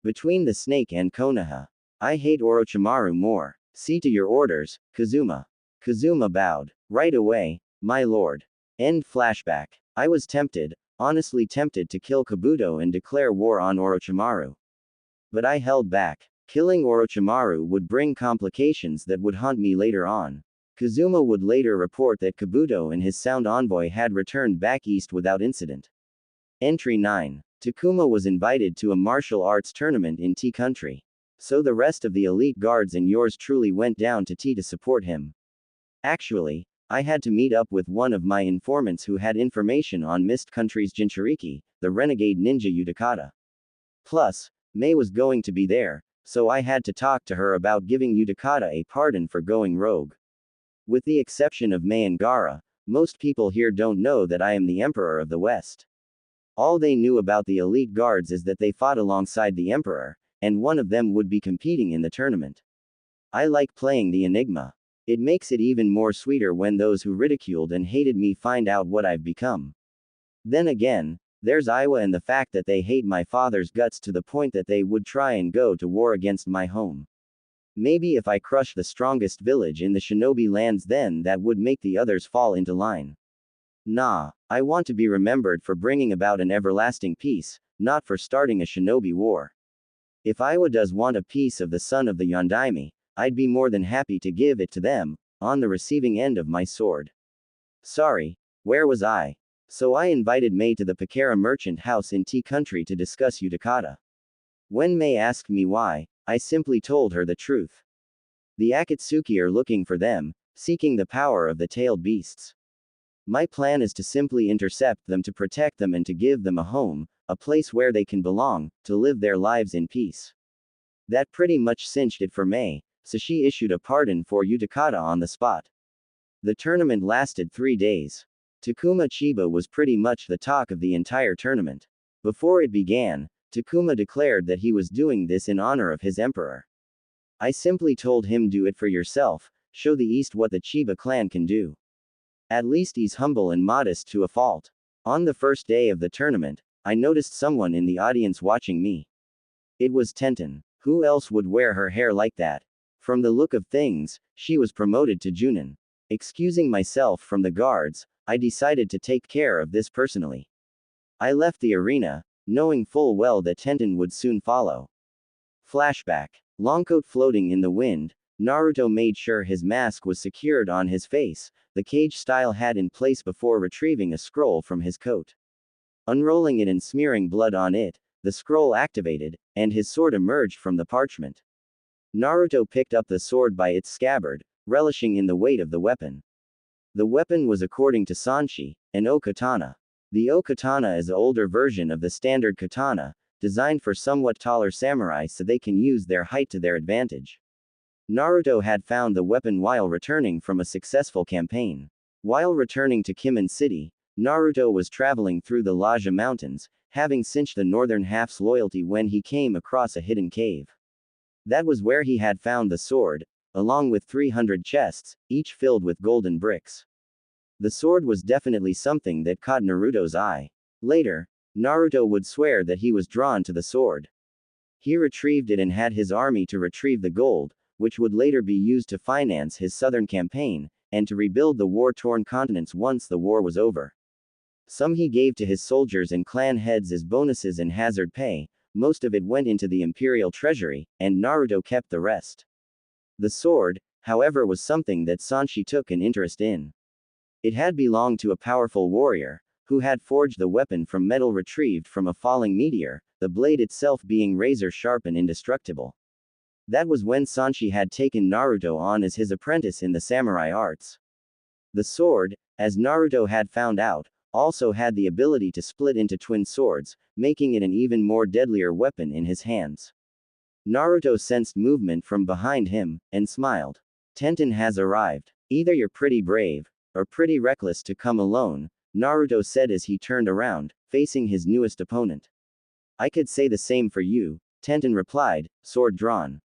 A: Between the snake and Konoha. I hate Orochimaru more. See to your orders, Kazuma. Kazuma bowed. Right away, my lord. End flashback. I was tempted, honestly tempted to kill Kabuto and declare war on Orochimaru. But I held back. Killing Orochimaru would bring complications that would haunt me later on. Kazuma would later report that Kabuto and his sound envoy had returned back east without incident. Entry 9. Takuma was invited to a martial arts tournament in T country. So the rest of the elite guards and yours truly went down to T to support him. Actually, I had to meet up with one of my informants who had information on Mist Country's Jinchuriki, the renegade ninja Utakata. Plus, Mei was going to be there, so I had to talk to her about giving Utakata a pardon for going rogue. With the exception of Mei and Gaara, most people here don't know that I am the Emperor of the West. All they knew about the elite guards is that they fought alongside the Emperor, and one of them would be competing in the tournament. I like playing the enigma. It makes it even more sweeter when those who ridiculed and hated me find out what I've become. Then again, there's Iwa and the fact that they hate my father's guts to the point that they would try and go to war against my home. Maybe if I crush the strongest village in the shinobi lands, then that would make the others fall into line. Nah, I want to be remembered for bringing about an everlasting peace, not for starting a shinobi war. If Iwa does want a piece of the son of the Yondaime, I'd be more than happy to give it to them, on the receiving end of my sword. Sorry, where was I? So I invited Mei to the Pakara merchant house in T country to discuss Utakata. When Mei asked me why, I simply told her the truth. The Akatsuki are looking for them, seeking the power of the tailed beasts. My plan is to simply intercept them to protect them and to give them a home, a place where they can belong, to live their lives in peace. That pretty much cinched it for Mei, so she issued a pardon for Utakata on the spot. The tournament lasted 3 days. Takuma Chiba was pretty much the talk of the entire tournament. Before it began, Takuma declared that he was doing this in honor of his emperor. I simply told him, do it for yourself, show the East what the Chiba clan can do. At least he's humble and modest to a fault. On the first day of the tournament, I noticed someone in the audience watching me. It was Tenten. Who else would wear her hair like that? From the look of things, she was promoted to Junin. Excusing myself from the guards, I decided to take care of this personally. I left the arena, knowing full well that Tenten would soon follow. Flashback. Longcoat floating in the wind, Naruto made sure his mask was secured on his face, the cage-style hat in place before retrieving a scroll from his coat. Unrolling it and smearing blood on it, the scroll activated, and his sword emerged from the parchment. Naruto picked up the sword by its scabbard, relishing in the weight of the weapon. The weapon was, according to Sanshi, an O-katana. The O-katana is an older version of the standard katana, designed for somewhat taller samurai so they can use their height to their advantage. Naruto had found the weapon while returning from a successful campaign. While returning to Kimen City, Naruto was traveling through the Laja Mountains, having cinched the northern half's loyalty when he came across a hidden cave. That was where he had found the sword, along with 300 chests, each filled with golden bricks. The sword was definitely something that caught Naruto's eye. Later, Naruto would swear that he was drawn to the sword. He retrieved it and had his army to retrieve the gold, which would later be used to finance his southern campaign, and to rebuild the war-torn continents once the war was over. Some he gave to his soldiers and clan heads as bonuses and hazard pay, most of it went into the imperial treasury, and Naruto kept the rest. The sword, however, was something that Sanshi took an interest in. It had belonged to a powerful warrior, who had forged the weapon from metal retrieved from a falling meteor, the blade itself being razor-sharp and indestructible. That was when Sanshi had taken Naruto on as his apprentice in the samurai arts. The sword, as Naruto had found out, also had the ability to split into twin swords, making it an even more deadlier weapon in his hands. Naruto sensed movement from behind him, and smiled. Tenten has arrived. Either you're pretty brave, or pretty reckless to come alone, Naruto said as he turned around, facing his newest opponent. I could say the same for you, Tenten replied, sword drawn.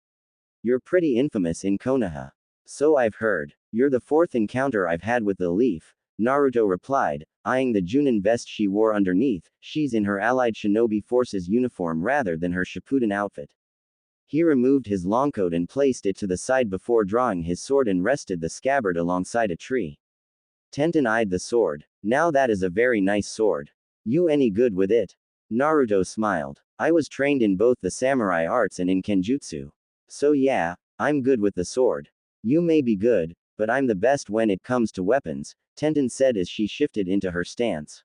A: You're pretty infamous in Konoha. So I've heard. You're the fourth encounter I've had with the leaf, Naruto replied, eyeing the Junin vest she wore underneath. She's in her allied shinobi forces uniform rather than her Shippuden outfit. He removed his longcoat and placed it to the side before drawing his sword and rested the scabbard alongside a tree. Tenten eyed the sword. Now that is a very nice sword. You any good with it? Naruto smiled. I was trained in both the samurai arts and in kenjutsu. So yeah, I'm good with the sword. You may be good, but I'm the best when it comes to weapons, Tenten said as she shifted into her stance.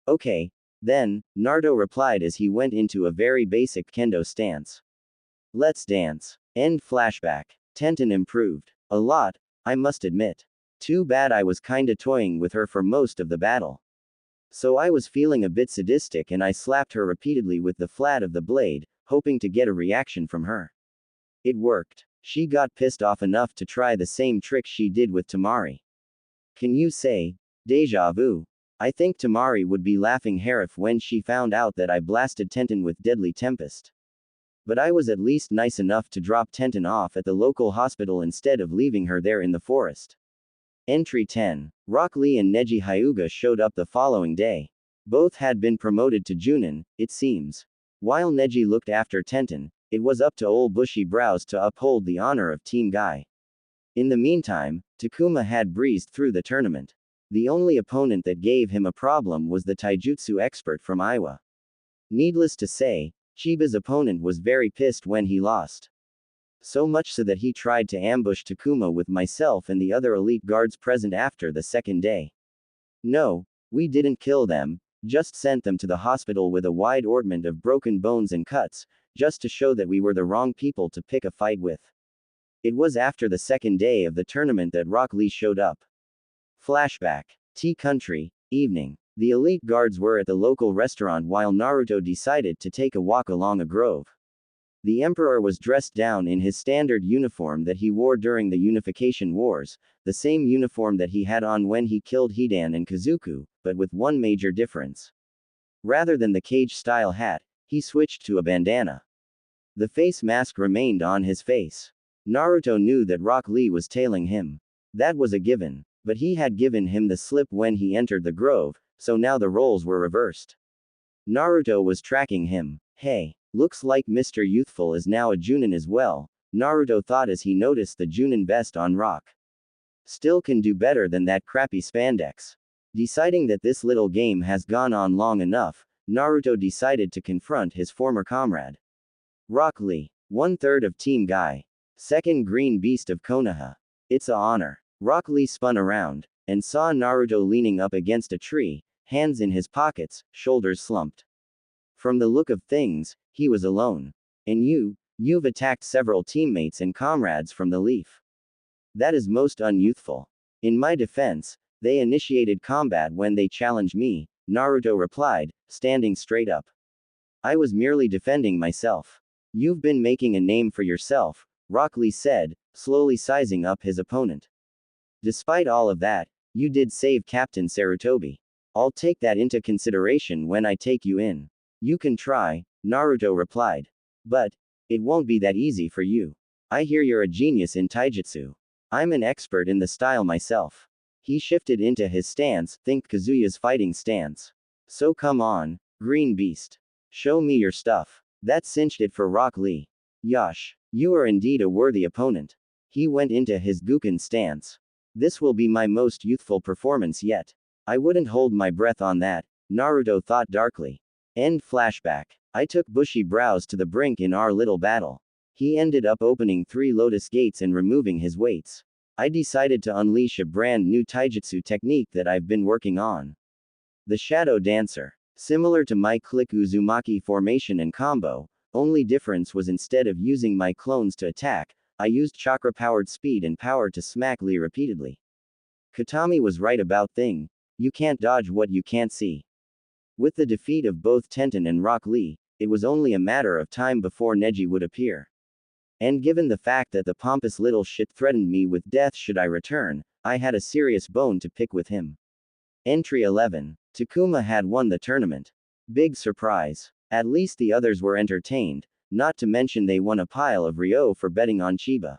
A: Okay, then, Naruto replied as he went into a very basic kendo stance. Let's dance. End flashback. Tenten improved. A lot, I must admit. Too bad I was kinda toying with her for most of the battle. So I was feeling a bit sadistic and I slapped her repeatedly with the flat of the blade, hoping to get a reaction from her. It worked. She got pissed off enough to try the same trick she did with Tamari. Can you say, deja vu? I think Tamari would be laughing Harif when she found out that I blasted Tenten with Deadly Tempest. But I was at least nice enough to drop Tenten off at the local hospital instead of leaving her there in the forest. Entry 10. Rock Lee and Neji Hyuga showed up the following day. Both had been promoted to Junin, it seems. While Neji looked after Tenten, it was up to old bushy brows to uphold the honor of Team Guy. In the meantime, Takuma had breezed through the tournament. The only opponent that gave him a problem was the taijutsu expert from Iowa. Needless to say, Chiba's opponent was very pissed when he lost. So much so that he tried to ambush Takuma with myself and the other elite guards present after the second day. No, we didn't kill them, just sent them to the hospital with a wide ornament of broken bones and cuts, just to show that we were the wrong people to pick a fight with. It was after the second day of the tournament that Rock Lee showed up. Flashback. Tea Country, evening. The elite guards were at the local restaurant while Naruto decided to take a walk along a grove. The Emperor was dressed down in his standard uniform that he wore during the Unification Wars, the same uniform that he had on when he killed Hidan and Kazuku, but with one major difference. Rather than the cage-style hat, he switched to a bandana. The face mask remained on his face. Naruto knew that Rock Lee was tailing him. That was a given, but he had given him the slip when he entered the grove, so now the roles were reversed. Naruto was tracking him. Hey. Looks like Mr. Youthful is now a Junin as well, Naruto thought as he noticed the Junin vest on Rock. Still can do better than that crappy spandex. Deciding that this little game has gone on long enough, Naruto decided to confront his former comrade. Rock Lee, 1/3 of Team Guy. Second Green Beast of Konoha. It's a honor. Rock Lee spun around, and saw Naruto leaning up against a tree, hands in his pockets, shoulders slumped. From the look of things, he was alone. And you've attacked several teammates and comrades from the Leaf. That is most unyouthful. In my defense, they initiated combat when they challenged me, Naruto replied, standing straight up. I was merely defending myself. You've been making a name for yourself, Rock Lee said, slowly sizing up his opponent. Despite all of that, you did save Captain Sarutobi. I'll take that into consideration when I take you in. You can try, Naruto replied. But, it won't be that easy for you. I hear you're a genius in taijutsu. I'm an expert in the style myself. He shifted into his stance, think Kazuya's fighting stance. So come on, Green Beast. Show me your stuff. That cinched it for Rock Lee. Yosh, you are indeed a worthy opponent. He went into his Guken stance. This will be my most youthful performance yet. I wouldn't hold my breath on that, Naruto thought darkly. End flashback. I took bushy brows to the brink in our little battle. He ended up opening 3 lotus gates and removing his weights. I decided to unleash a brand new taijutsu technique that I've been working on. The Shadow Dancer. Similar to my click Uzumaki formation and combo, only difference was instead of using my clones to attack, I used chakra-powered speed and power to smack Lee repeatedly. Katami was right about thing. You can't dodge what you can't see. With the defeat of both Tenten and Rock Lee, it was only a matter of time before Neji would appear. And given the fact that the pompous little shit threatened me with death should I return, I had a serious bone to pick with him. Entry 11. Takuma had won the tournament. Big surprise. At least the others were entertained, not to mention they won a pile of Ryo for betting on Chiba.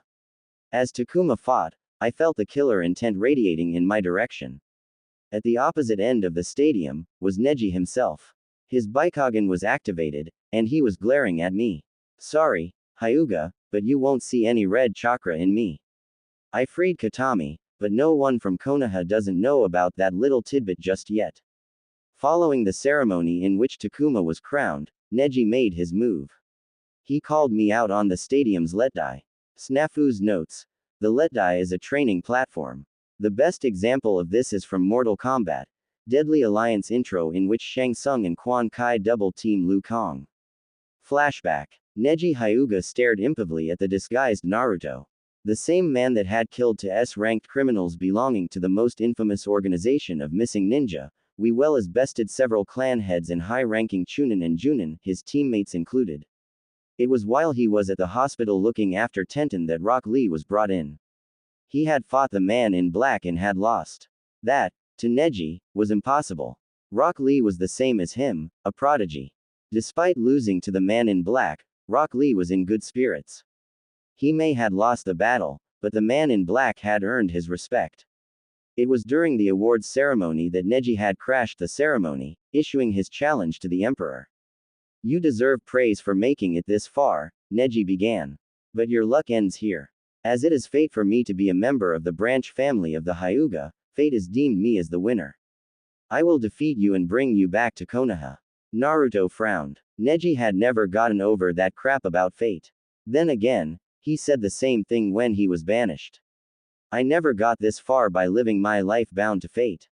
A: As Takuma fought, I felt the killer intent radiating in my direction. At the opposite end of the stadium, was Neji himself. His Byakugan was activated, and he was glaring at me. Sorry, Hyuga, but you won't see any red chakra in me. I freed Katami, but no one from Konoha doesn't know about that little tidbit just yet. Following the ceremony in which Takuma was crowned, Neji made his move. He called me out on the stadium's letdai. Snafu's notes. The letdai is a training platform. The best example of this is from Mortal Kombat, Deadly Alliance intro in which Shang Tsung and Quan Kai double-team Liu Kang. Flashback. Neji Hyuga stared impavely at the disguised Naruto. The same man that had killed two S-ranked criminals belonging to the most infamous organization of missing ninja, we well as bested several clan heads and high-ranking Chunin and Junin, his teammates included. It was while he was at the hospital looking after Tenten that Rock Lee was brought in. He had fought the man in black and had lost. That, to Neji, was impossible. Rock Lee was the same as him, a prodigy. Despite losing to the man in black, Rock Lee was in good spirits. He may had lost the battle, but the man in black had earned his respect. It was during the awards ceremony that Neji had crashed the ceremony, issuing his challenge to the emperor. You deserve praise for making it this far, Neji began. But your luck ends here. As it is fate for me to be a member of the branch family of the Hyuga, fate has deemed me as the winner. I will defeat you and bring you back to Konoha. Naruto frowned. Neji had never gotten over that crap about fate. Then again, he said the same thing when he was banished. I never got this far by living my life bound to fate.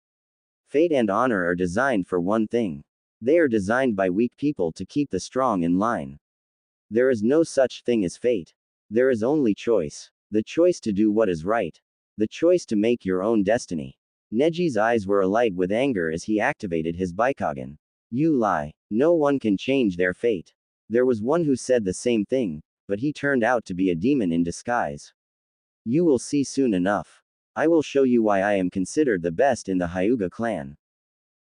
A: Fate and honor are designed for one thing. They are designed by weak people to keep the strong in line. There is no such thing as fate. There is only choice. The choice to do what is right. The choice to make your own destiny. Neji's eyes were alight with anger as he activated his Byakugan. You lie. No one can change their fate. There was one who said the same thing, but he turned out to be a demon in disguise. You will see soon enough. I will show you why I am considered the best in the Hyuga clan.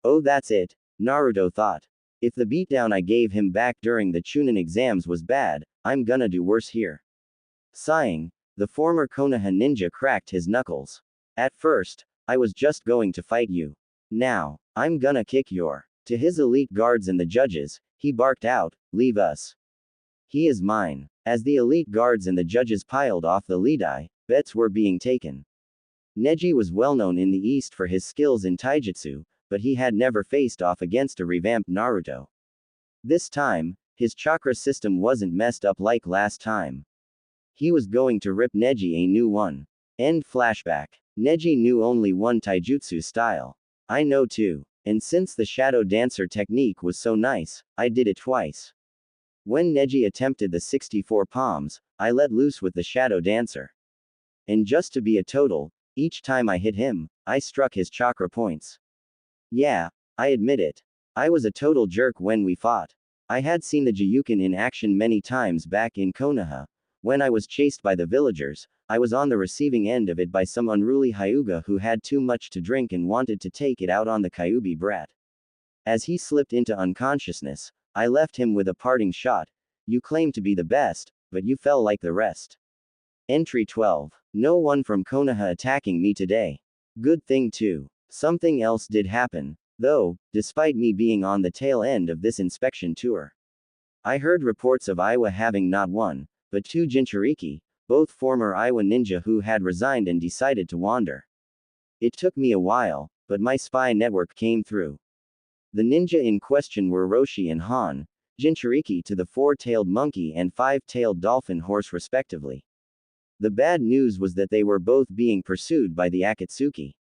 A: Oh, that's it, Naruto thought. If the beatdown I gave him back during the Chunin exams was bad, I'm gonna do worse here. Sighing, the former Konoha ninja cracked his knuckles. At first, I was just going to fight you. Now, I'm gonna kick your. To his elite guards and the judges, he barked out, leave us. He is mine. As the elite guards and the judges piled off the leadai, bets were being taken. Neji was well known in the East for his skills in taijutsu, but he had never faced off against a revamped Naruto. This time, his chakra system wasn't messed up like last time. He was going to rip Neji a new one. End flashback. Neji knew only one taijutsu style. I know too. And since the shadow dancer technique was so nice, I did it twice. When Neji attempted the 64 palms, I let loose with the shadow dancer. And just to be a total, each time I hit him, I struck his chakra points. Yeah, I admit it. I was a total jerk when we fought. I had seen the Jiyuken in action many times back in Konoha. When I was chased by the villagers, I was on the receiving end of it by some unruly Hyuga who had too much to drink and wanted to take it out on the Kyubi brat. As he slipped into unconsciousness, I left him with a parting shot. You claim to be the best, but you fell like the rest. Entry 12. No one from Konoha attacking me today. Good thing too. Something else did happen, though, despite me being on the tail end of this inspection tour. I heard reports of Iwa having not one, but two Jinchuriki, both former Iwa ninja who had resigned and decided to wander. It took me a while, but my spy network came through. The ninja in question were Roshi and Han, Jinchuriki to the four-tailed monkey and five-tailed dolphin horse respectively. The bad news was that they were both being pursued by the Akatsuki.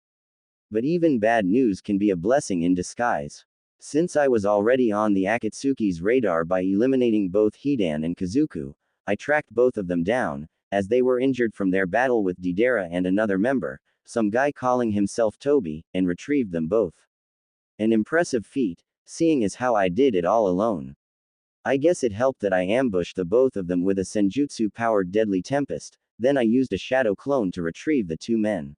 A: But even bad news can be a blessing in disguise. Since I was already on the Akatsuki's radar by eliminating both Hidan and Kazuku, I tracked both of them down, as they were injured from their battle with Deidara and another member, some guy calling himself Toby, and retrieved them both. An impressive feat, seeing as how I did it all alone. I guess it helped that I ambushed the both of them with a senjutsu-powered deadly tempest, then I used a shadow clone to retrieve the two men.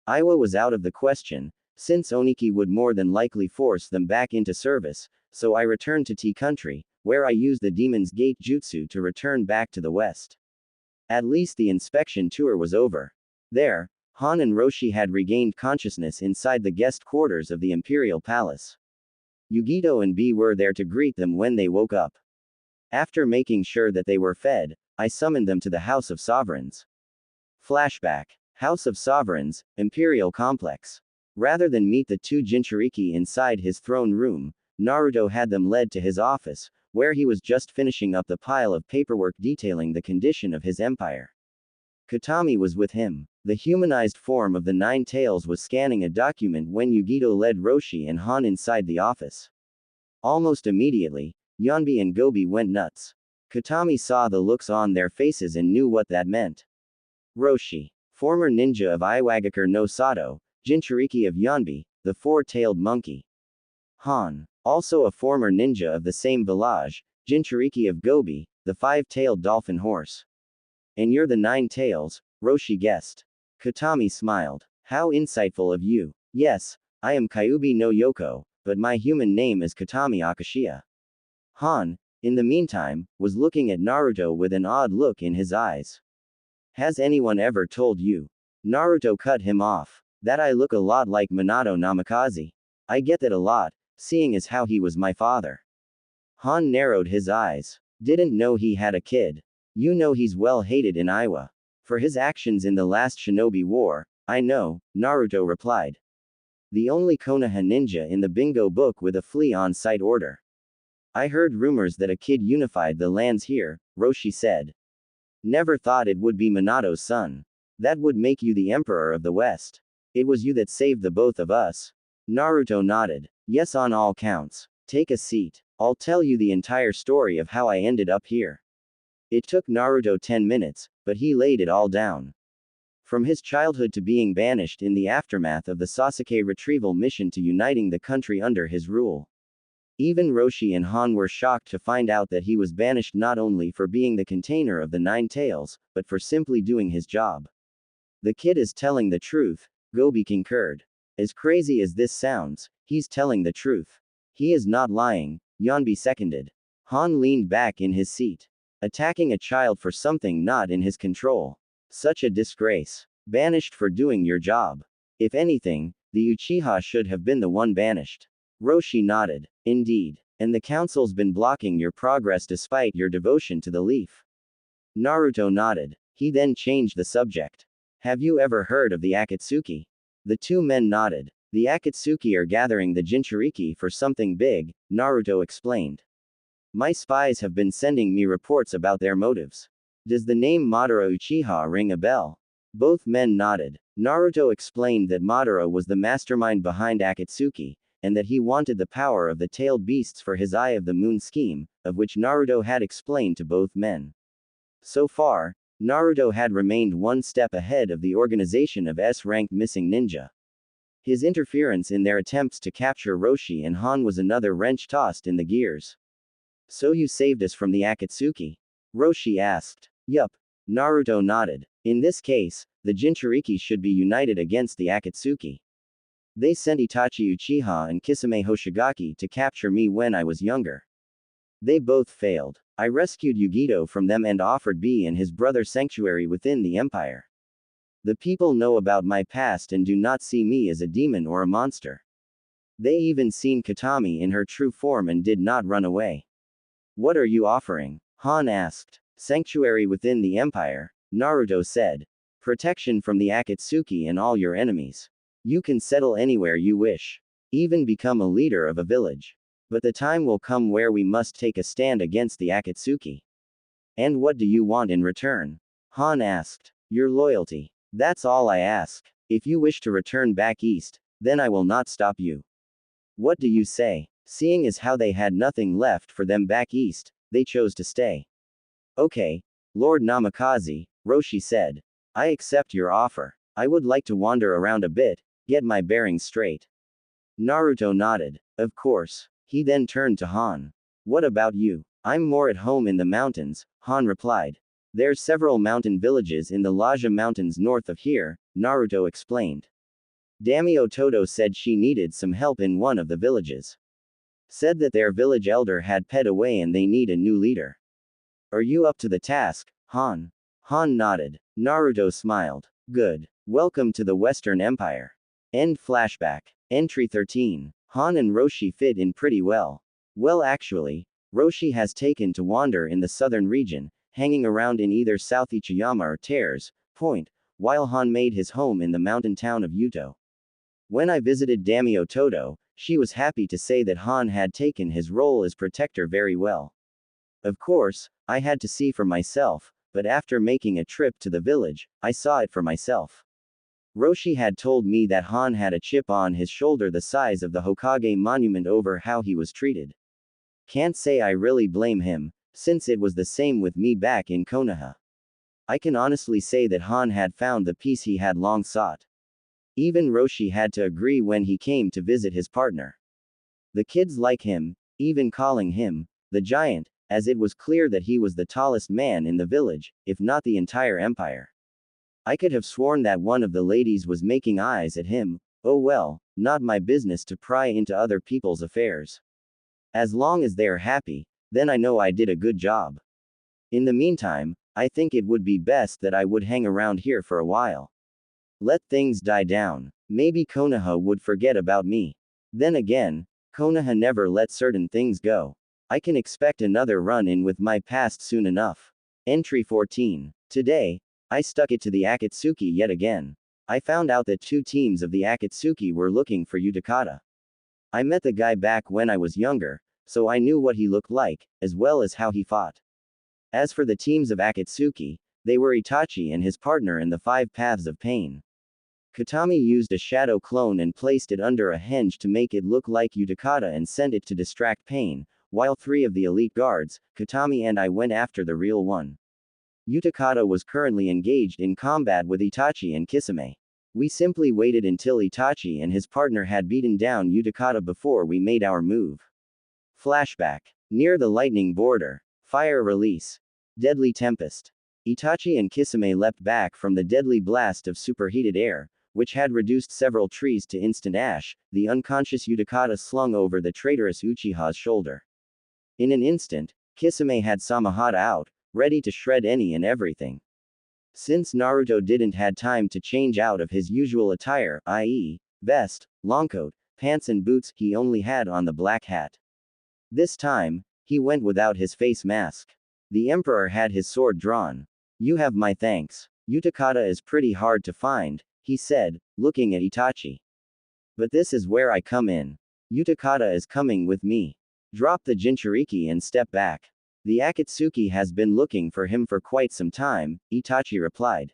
A: Iwa was out of the question, since Oniki would more than likely force them back into service, so I returned to T-Country, where I used the Demon's Gate Jutsu to return back to the west. At least the inspection tour was over. There, Han and Roshi had regained consciousness inside the guest quarters of the Imperial Palace. Yugito and B were there to greet them when they woke up. After making sure that they were fed, I summoned them to the House of Sovereigns. Flashback. House of Sovereigns, Imperial Complex. Rather than meet the two Jinchuriki inside his throne room, Naruto had them led to his office, where he was just finishing up the pile of paperwork detailing the condition of his empire. Katami was with him. The humanized form of the Nine Tails was scanning a document when Yugito led Roshi and Han inside the office. Almost immediately, Yanbi and Gobi went nuts. Katami saw the looks on their faces and knew what that meant. Roshi, former ninja of Iwagakure no Sato, Jinchuriki of Yanbi, the four-tailed monkey. Han, also a former ninja of the same village, Jinchuriki of Gobi, the five-tailed dolphin horse. And you're the Nine Tails, Roshi guessed. Katami smiled. How insightful of you. Yes, I am Kyubi no Yoko, but my human name is Katami Akashiya. Han, in the meantime, was looking at Naruto with an odd look in his eyes. Has anyone ever told you? Naruto cut him off. That I look a lot like Minato Namikaze. I get that a lot, seeing as how he was my father. Han narrowed his eyes. Didn't know he had a kid. You know he's well hated in Iwa. For his actions in the last Shinobi War, I know, Naruto replied. The only Konoha ninja in the bingo book with a flea on sight order. I heard rumors that a kid unified the lands here, Roshi said. Never thought it would be Minato's son. That would make you the emperor of the West. It was you that saved the both of us. Naruto nodded. Yes, on all counts. Take a seat. I'll tell you the entire story of how I ended up here. It took Naruto 10 minutes, but he laid it all down. From his childhood to being banished in the aftermath of the Sasuke retrieval mission to uniting the country under his rule. Even Roshi and Han were shocked to find out that he was banished not only for being the container of the Nine Tails, but for simply doing his job. The kid is telling the truth, Gobi concurred. As crazy as this sounds, he's telling the truth. He is not lying, Yanbi seconded. Han leaned back in his seat. Attacking a child for something not in his control. Such a disgrace. Banished for doing your job. If anything, the Uchiha should have been the one banished. Roshi nodded. Indeed. And the council's been blocking your progress despite your devotion to the leaf. Naruto nodded. He then changed the subject. Have you ever heard of the Akatsuki? The two men nodded. The Akatsuki are gathering the Jinchuriki for something big, Naruto explained. My spies have been sending me reports about their motives. Does the name Madara Uchiha ring a bell? Both men nodded. Naruto explained that Madara was the mastermind behind Akatsuki, and that he wanted the power of the tailed beasts for his Eye of the Moon scheme, of which Naruto had explained to both men. So far, Naruto had remained one step ahead of the organization of S-rank missing ninja. His interference in their attempts to capture Roshi and Han was another wrench tossed in the gears. So you saved us from the Akatsuki? Roshi asked. Yup. Naruto nodded. In this case, the Jinchuriki should be united against the Akatsuki. They sent Itachi Uchiha and Kisame Hoshigaki to capture me when I was younger. They both failed. I rescued Yugito from them and offered B and his brother sanctuary within the empire. The people know about my past and do not see me as a demon or a monster. They even seen Katami in her true form and did not run away. What are you offering? Han asked. Sanctuary within the empire, Naruto said. Protection from the Akatsuki and all your enemies. You can settle anywhere you wish. Even become a leader of a village. But the time will come where we must take a stand against the Akatsuki. And what do you want in return? Han asked. Your loyalty. That's all I ask. If you wish to return back east, then I will not stop you. What do you say? Seeing as how they had nothing left for them back east, they chose to stay. Okay, Lord Namikaze, Roshi said. I accept your offer. I would like to wander around a bit, get my bearings straight. Naruto nodded. Of course. He then turned to Han. What about you? I'm more at home in the mountains, Han replied. There's several mountain villages in the Laja Mountains north of here, Naruto explained. Daimyo Toto said she needed some help in one of the villages. Said that their village elder had passed away and they need a new leader. Are you up to the task, Han? Han nodded. Naruto smiled. Good. Welcome to the Western Empire. End flashback. Entry 13. Han and Roshi fit in pretty well. Well, actually, Roshi has taken to wander in the southern region, hanging around in either South Ichiyama or Tears Point, while Han made his home in the mountain town of Yuto. When I visited Daimyo Toto, she was happy to say that Han had taken his role as protector very well. Of course, I had to see for myself, but after making a trip to the village, I saw it for myself. Roshi had told me that Han had a chip on his shoulder the size of the Hokage monument over how he was treated. Can't say I really blame him, since it was the same with me back in Konoha. I can honestly say that Han had found the peace he had long sought. Even Roshi had to agree when he came to visit his partner. The kids like him, even calling him the giant, as it was clear that he was the tallest man in the village, if not the entire empire. I could have sworn that one of the ladies was making eyes at him. Oh well, not my business to pry into other people's affairs. As long as they are happy, then I know I did a good job. In the meantime, I think it would be best that I would hang around here for a while. Let things die down. Maybe Konoha would forget about me. Then again, Konoha never let certain things go. I can expect another run-in with my past soon enough. Entry 14. Today, I stuck it to the Akatsuki yet again. I found out that 2 teams of the Akatsuki were looking for Utakata. I met the guy back when I was younger, so I knew what he looked like, as well as how he fought. As for the teams of Akatsuki, they were Itachi and his partner in the 5 Paths of Pain. Katami used a shadow clone and placed it under a henge to make it look like Utakata and sent it to distract Pain, while 3 of the elite guards, Katami and I went after the real one. Utakata was currently engaged in combat with Itachi and Kisame. We simply waited until Itachi and his partner had beaten down Utakata before we made our move. Flashback. Near the lightning border. Fire release. Deadly tempest. Itachi and Kisame leapt back from the deadly blast of superheated air, which had reduced several trees to instant ash, the unconscious Utakata slung over the traitorous Uchiha's shoulder. In an instant, Kisame had Samahata out, ready to shred any and everything. Since Naruto didn't had time to change out of his usual attire, i.e., vest, longcoat, pants and boots, he only had on the black hat. This time, he went without his face mask. The Emperor had his sword drawn. You have my thanks. Utakata is pretty hard to find, he said, looking at Itachi. But this is where I come in. Utakata is coming with me. Drop the Jinchuriki and step back. The Akatsuki has been looking for him for quite some time, Itachi replied.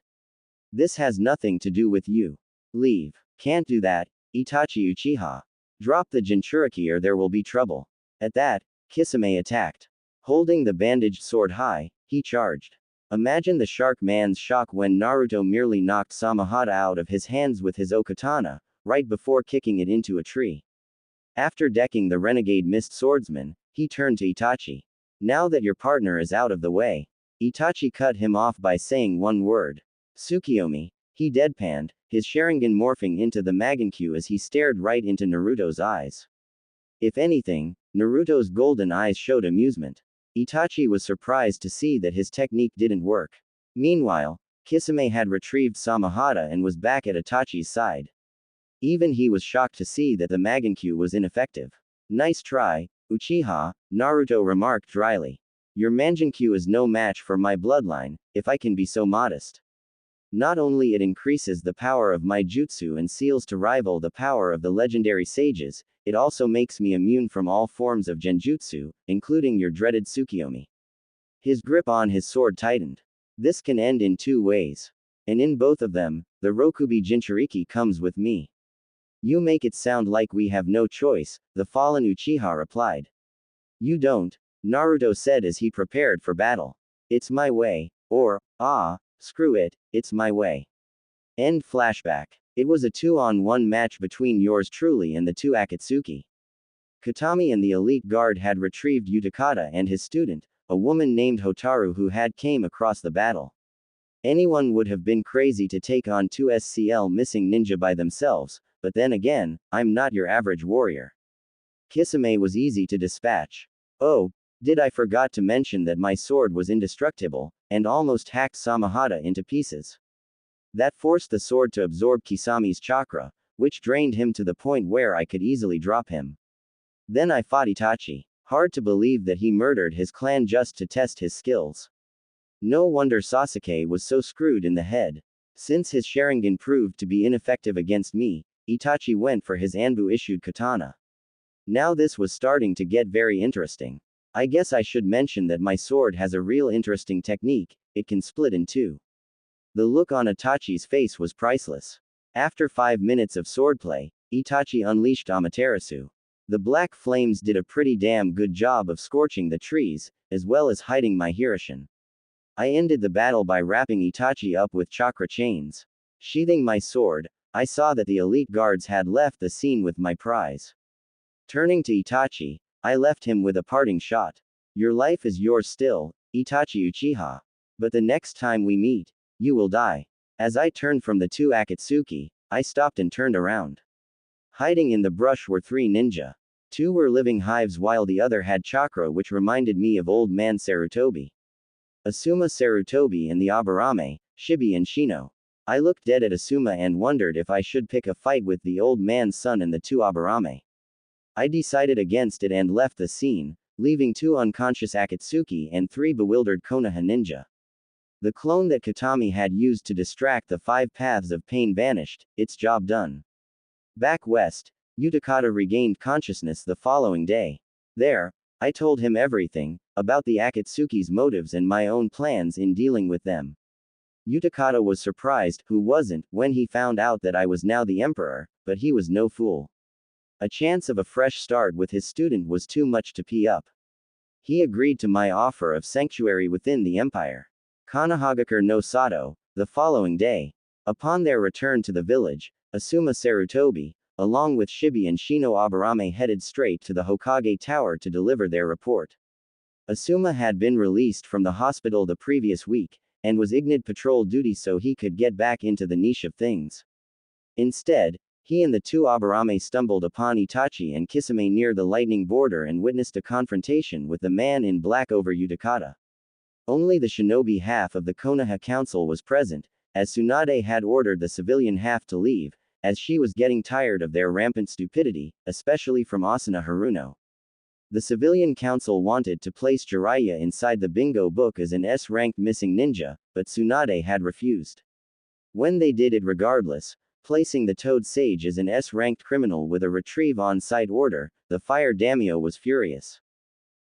A: This has nothing to do with you. Leave. Can't do that, Itachi Uchiha. Drop the Jinchuriki or there will be trouble. At that, Kisame attacked. Holding the bandaged sword high, he charged. Imagine the shark man's shock when Naruto merely knocked Samahata out of his hands with his okatana, right before kicking it into a tree. After decking the renegade mist swordsman, he turned to Itachi. Now that your partner is out of the way, Itachi cut him off by saying one word. Tsukiyomi. He deadpanned, his Sharingan morphing into the Magankyu as he stared right into Naruto's eyes. If anything, Naruto's golden eyes showed amusement. Itachi was surprised to see that his technique didn't work. Meanwhile, Kisame had retrieved Samahata and was back at Itachi's side. Even he was shocked to see that the Magankyu was ineffective. Nice try, Uchiha, Naruto remarked dryly. Your Mangenkyu is no match for my bloodline, if I can be so modest. Not only it increases the power of my jutsu and seals to rival the power of the legendary sages, it also makes me immune from all forms of genjutsu, including your dreaded Tsukiyomi. His grip on his sword tightened. This can end in two ways. And in both of them, the Rokubi Jinchuriki comes with me. You make it sound like we have no choice, the fallen Uchiha replied. You don't, Naruto said as he prepared for battle. It's my way, or, screw it, it's my way. End flashback. It was a 2-on-1 match between yours truly and the two Akatsuki. Katami and the elite guard had retrieved Utakata and his student, a woman named Hotaru who had came across the battle. Anyone would have been crazy to take on two SCL missing ninja by themselves, but then again, I'm not your average warrior. Kisame was easy to dispatch. Oh, did I forgot to mention that my sword was indestructible, and almost hacked Samahata into pieces. That forced the sword to absorb Kisami's chakra, which drained him to the point where I could easily drop him. Then I fought Itachi. Hard to believe that he murdered his clan just to test his skills. No wonder Sasuke was so screwed in the head. Since his Sharingan proved to be ineffective against me, Itachi went for his Anbu-issued katana. Now this was starting to get very interesting. I guess I should mention that my sword has a real interesting technique, it can split in two. The look on Itachi's face was priceless. After 5 minutes of swordplay, Itachi unleashed Amaterasu. The black flames did a pretty damn good job of scorching the trees, as well as hiding my Hirishin. I ended the battle by wrapping Itachi up with chakra chains. Sheathing my sword, I saw that the elite guards had left the scene with my prize. Turning to Itachi, I left him with a parting shot. Your life is yours still, Itachi Uchiha. But the next time we meet, you will die. As I turned from the two Akatsuki, I stopped and turned around. Hiding in the brush were 3 ninja. 2 were living hives while the other had chakra which reminded me of old man Sarutobi. Asuma Sarutobi and the Aburame, Shibi and Shino. I looked dead at Asuma and wondered if I should pick a fight with the old man's son and the 2 Aburame. I decided against it and left the scene, leaving 2 unconscious Akatsuki and 3 bewildered Konoha ninja. The clone that Katami had used to distract the 5 paths of pain vanished, its job done. Back west, Utakata regained consciousness the following day. There, I told him everything, about the Akatsuki's motives and my own plans in dealing with them. Utakata was surprised, who wasn't, when he found out that I was now the emperor, but he was no fool. A chance of a fresh start with his student was too much to pee up. He agreed to my offer of sanctuary within the empire. Konohagakure no Sato, the following day. Upon their return to the village, Asuma Sarutobi, along with Shibi and Shino Aburame headed straight to the Hokage Tower to deliver their report. Asuma had been released from the hospital the previous week, and was ignored patrol duty so he could get back into the niche of things. Instead, he and the 2 Aburame stumbled upon Itachi and Kisame near the lightning border and witnessed a confrontation with the man in black over Utakata. Only the shinobi half of the Konoha Council was present, as Tsunade had ordered the civilian half to leave, as she was getting tired of their rampant stupidity, especially from Asuna Haruno. The civilian council wanted to place Jiraiya inside the bingo book as an S-ranked missing ninja, but Tsunade had refused. When they did it regardless, placing the Toad Sage as an S-ranked criminal with a retrieve on-site order, the Fire Daimyo was furious.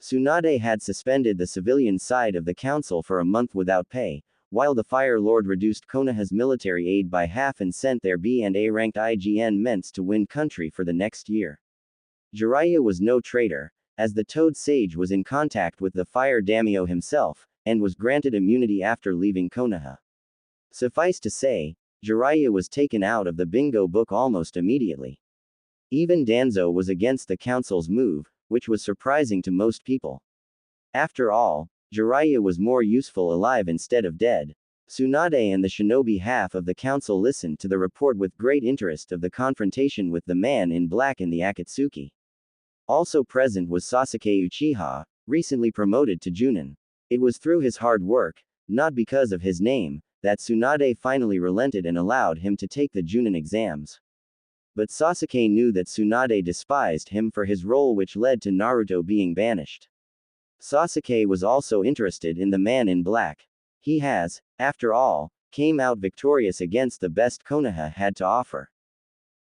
A: Tsunade had suspended the civilian side of the council for a month without pay, while the Fire Lord reduced Konoha's military aid by half and sent their B and A-ranked IGN ments to win country for the next year. Jiraiya was no traitor, as the Toad Sage was in contact with the Fire Daimyo himself, and was granted immunity after leaving Konoha. Suffice to say, Jiraiya was taken out of the bingo book almost immediately. Even Danzo was against the council's move, which was surprising to most people. After all, Jiraiya was more useful alive instead of dead. Tsunade and the shinobi half of the council listened to the report with great interest of the confrontation with the man in black in the Akatsuki. Also present was Sasuke Uchiha, recently promoted to Junin. It was through his hard work, not because of his name, that Tsunade finally relented and allowed him to take the Junin exams. But Sasuke knew that Tsunade despised him for his role, which led to Naruto being banished. Sasuke was also interested in the man in black. He has, after all, came out victorious against the best Konoha had to offer.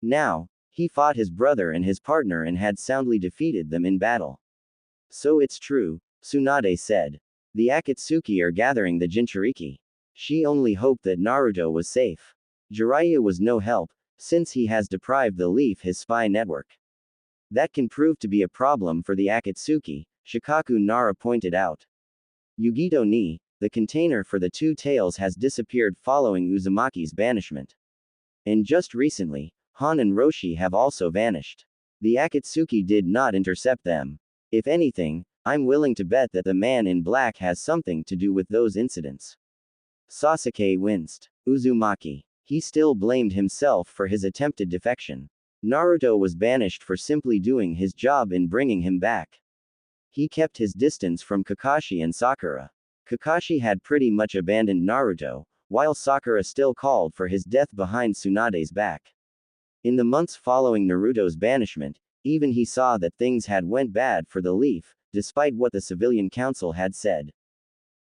A: Now, he fought his brother and his partner and had soundly defeated them in battle. So it's true, Tsunade said. The Akatsuki are gathering the Jinchuriki. She only hoped that Naruto was safe. Jiraiya was no help, since he has deprived the Leaf his spy network. That can prove to be a problem for the Akatsuki, Shikaku Nara pointed out. Yugito ni, the container for the two tails, has disappeared following Uzumaki's banishment. And just recently, Han and Roshi have also vanished. The Akatsuki did not intercept them. If anything, I'm willing to bet that the man in black has something to do with those incidents. Sasuke winced. Uzumaki. He still blamed himself for his attempted defection. Naruto was banished for simply doing his job in bringing him back. He kept his distance from Kakashi and Sakura. Kakashi had pretty much abandoned Naruto, while Sakura still called for his death behind Tsunade's back. In the months following Naruto's banishment, even he saw that things had went bad for the Leaf, despite what the civilian council had said.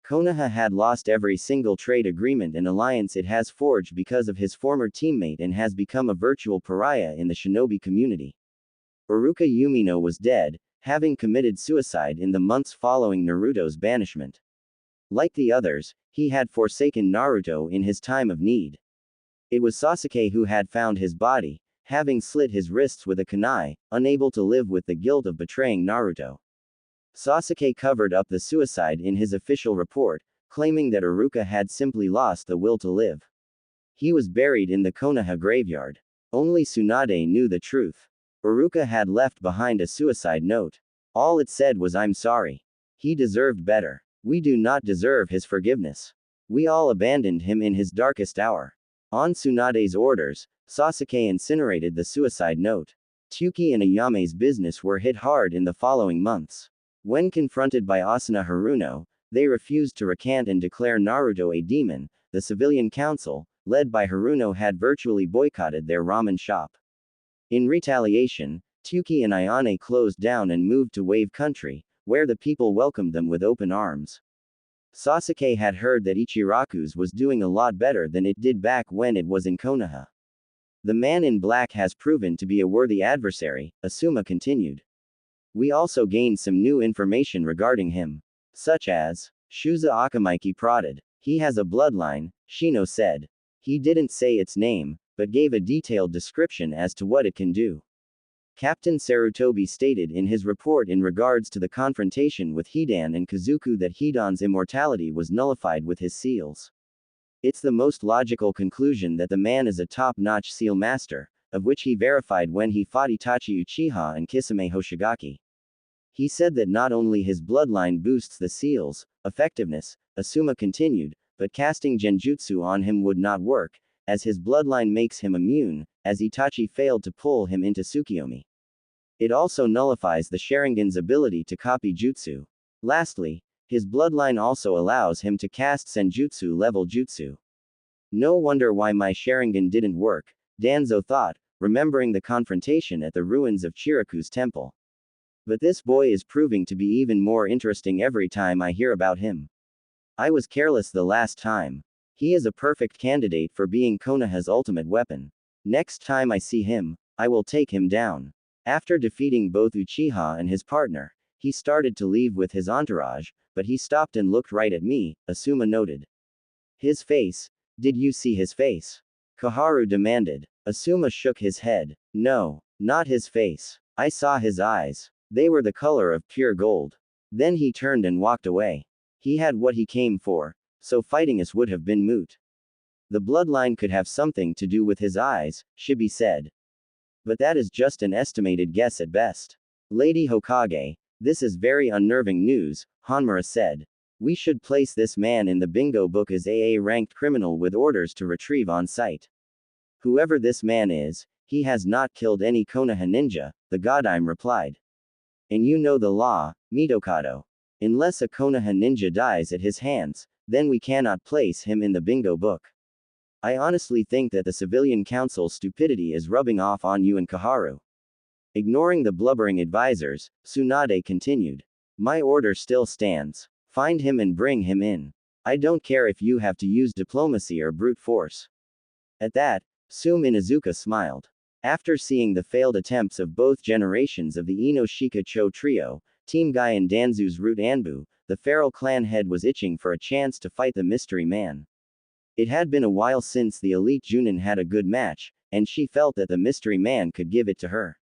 A: Konoha had lost every single trade agreement and alliance it has forged because of his former teammate and has become a virtual pariah in the shinobi community. Iruka Umino was dead, having committed suicide in the months following Naruto's banishment. Like the others, he had forsaken Naruto in his time of need. It was Sasuke who had found his body, having slit his wrists with a kunai, unable to live with the guilt of betraying Naruto. Sasuke covered up the suicide in his official report, claiming that Iruka had simply lost the will to live. He was buried in the Konoha graveyard. Only Tsunade knew the truth. Iruka had left behind a suicide note. All it said was, "I'm sorry. He deserved better. We do not deserve his forgiveness. We all abandoned him in his darkest hour." On Tsunade's orders, Sasuke incinerated the suicide note. Tsuki and Ayame's business were hit hard in the following months. When confronted by Asuna Haruno, they refused to recant and declare Naruto a demon. The civilian council, led by Haruno, had virtually boycotted their ramen shop. In retaliation, Tsuki and Ayane closed down and moved to Wave Country, where the people welcomed them with open arms. Sasuke had heard that Ichiraku's was doing a lot better than it did back when it was in Konoha. The man in black has proven to be a worthy adversary, Asuma continued. We also gained some new information regarding him. Such as, Shuza Akamaiki prodded. He has a bloodline, Shino said. He didn't say its name, but gave a detailed description as to what it can do. Captain Sarutobi stated in his report in regards to the confrontation with Hidan and Kazuku that Hidan's immortality was nullified with his seals. It's the most logical conclusion that the man is a top-notch seal master, of which he verified when he fought Itachi Uchiha and Kisame Hoshigaki. He said that not only his bloodline boosts the seals' effectiveness, Asuma continued, but casting genjutsu on him would not work, as his bloodline makes him immune, as Itachi failed to pull him into Tsukiyomi. It also nullifies the Sharingan's ability to copy jutsu. Lastly, his bloodline also allows him to cast senjutsu level jutsu. No wonder why my Sharingan didn't work, Danzo thought, remembering the confrontation at the ruins of Chiraku's temple. But this boy is proving to be even more interesting every time I hear about him. I was careless the last time. He is a perfect candidate for being Konoha's ultimate weapon. Next time I see him, I will take him down. After defeating both Uchiha and his partner, he started to leave with his entourage, but he stopped and looked right at me, Asuma noted. His face? Did you see his face? Koharu demanded. Asuma shook his head. No, not his face. I saw his eyes. They were the color of pure gold. Then he turned and walked away. He had what he came for, so fighting us would have been moot. The bloodline could have something to do with his eyes, Shibi said. But that is just an estimated guess at best. Lady Hokage, this is very unnerving news, Hanmura said. We should place this man in the bingo book as AA ranked criminal with orders to retrieve on sight. Whoever this man is, he has not killed any Konoha ninja, the Godime replied. And you know the law, Mitokado. Unless a Konoha ninja dies at his hands, then we cannot place him in the bingo book. I honestly think that the civilian council's stupidity is rubbing off on you and Kaharu. Ignoring the blubbering advisors, Tsunade continued. My order still stands. Find him and bring him in. I don't care if you have to use diplomacy or brute force. At that, Sume Inuzuka smiled. After seeing the failed attempts of both generations of the Inoshika Cho trio, Team Guy and Danzu's root Anbu, the feral clan head was itching for a chance to fight the mystery man. It had been a while since the elite Junin had a good match, and she felt that the mystery man could give it to her.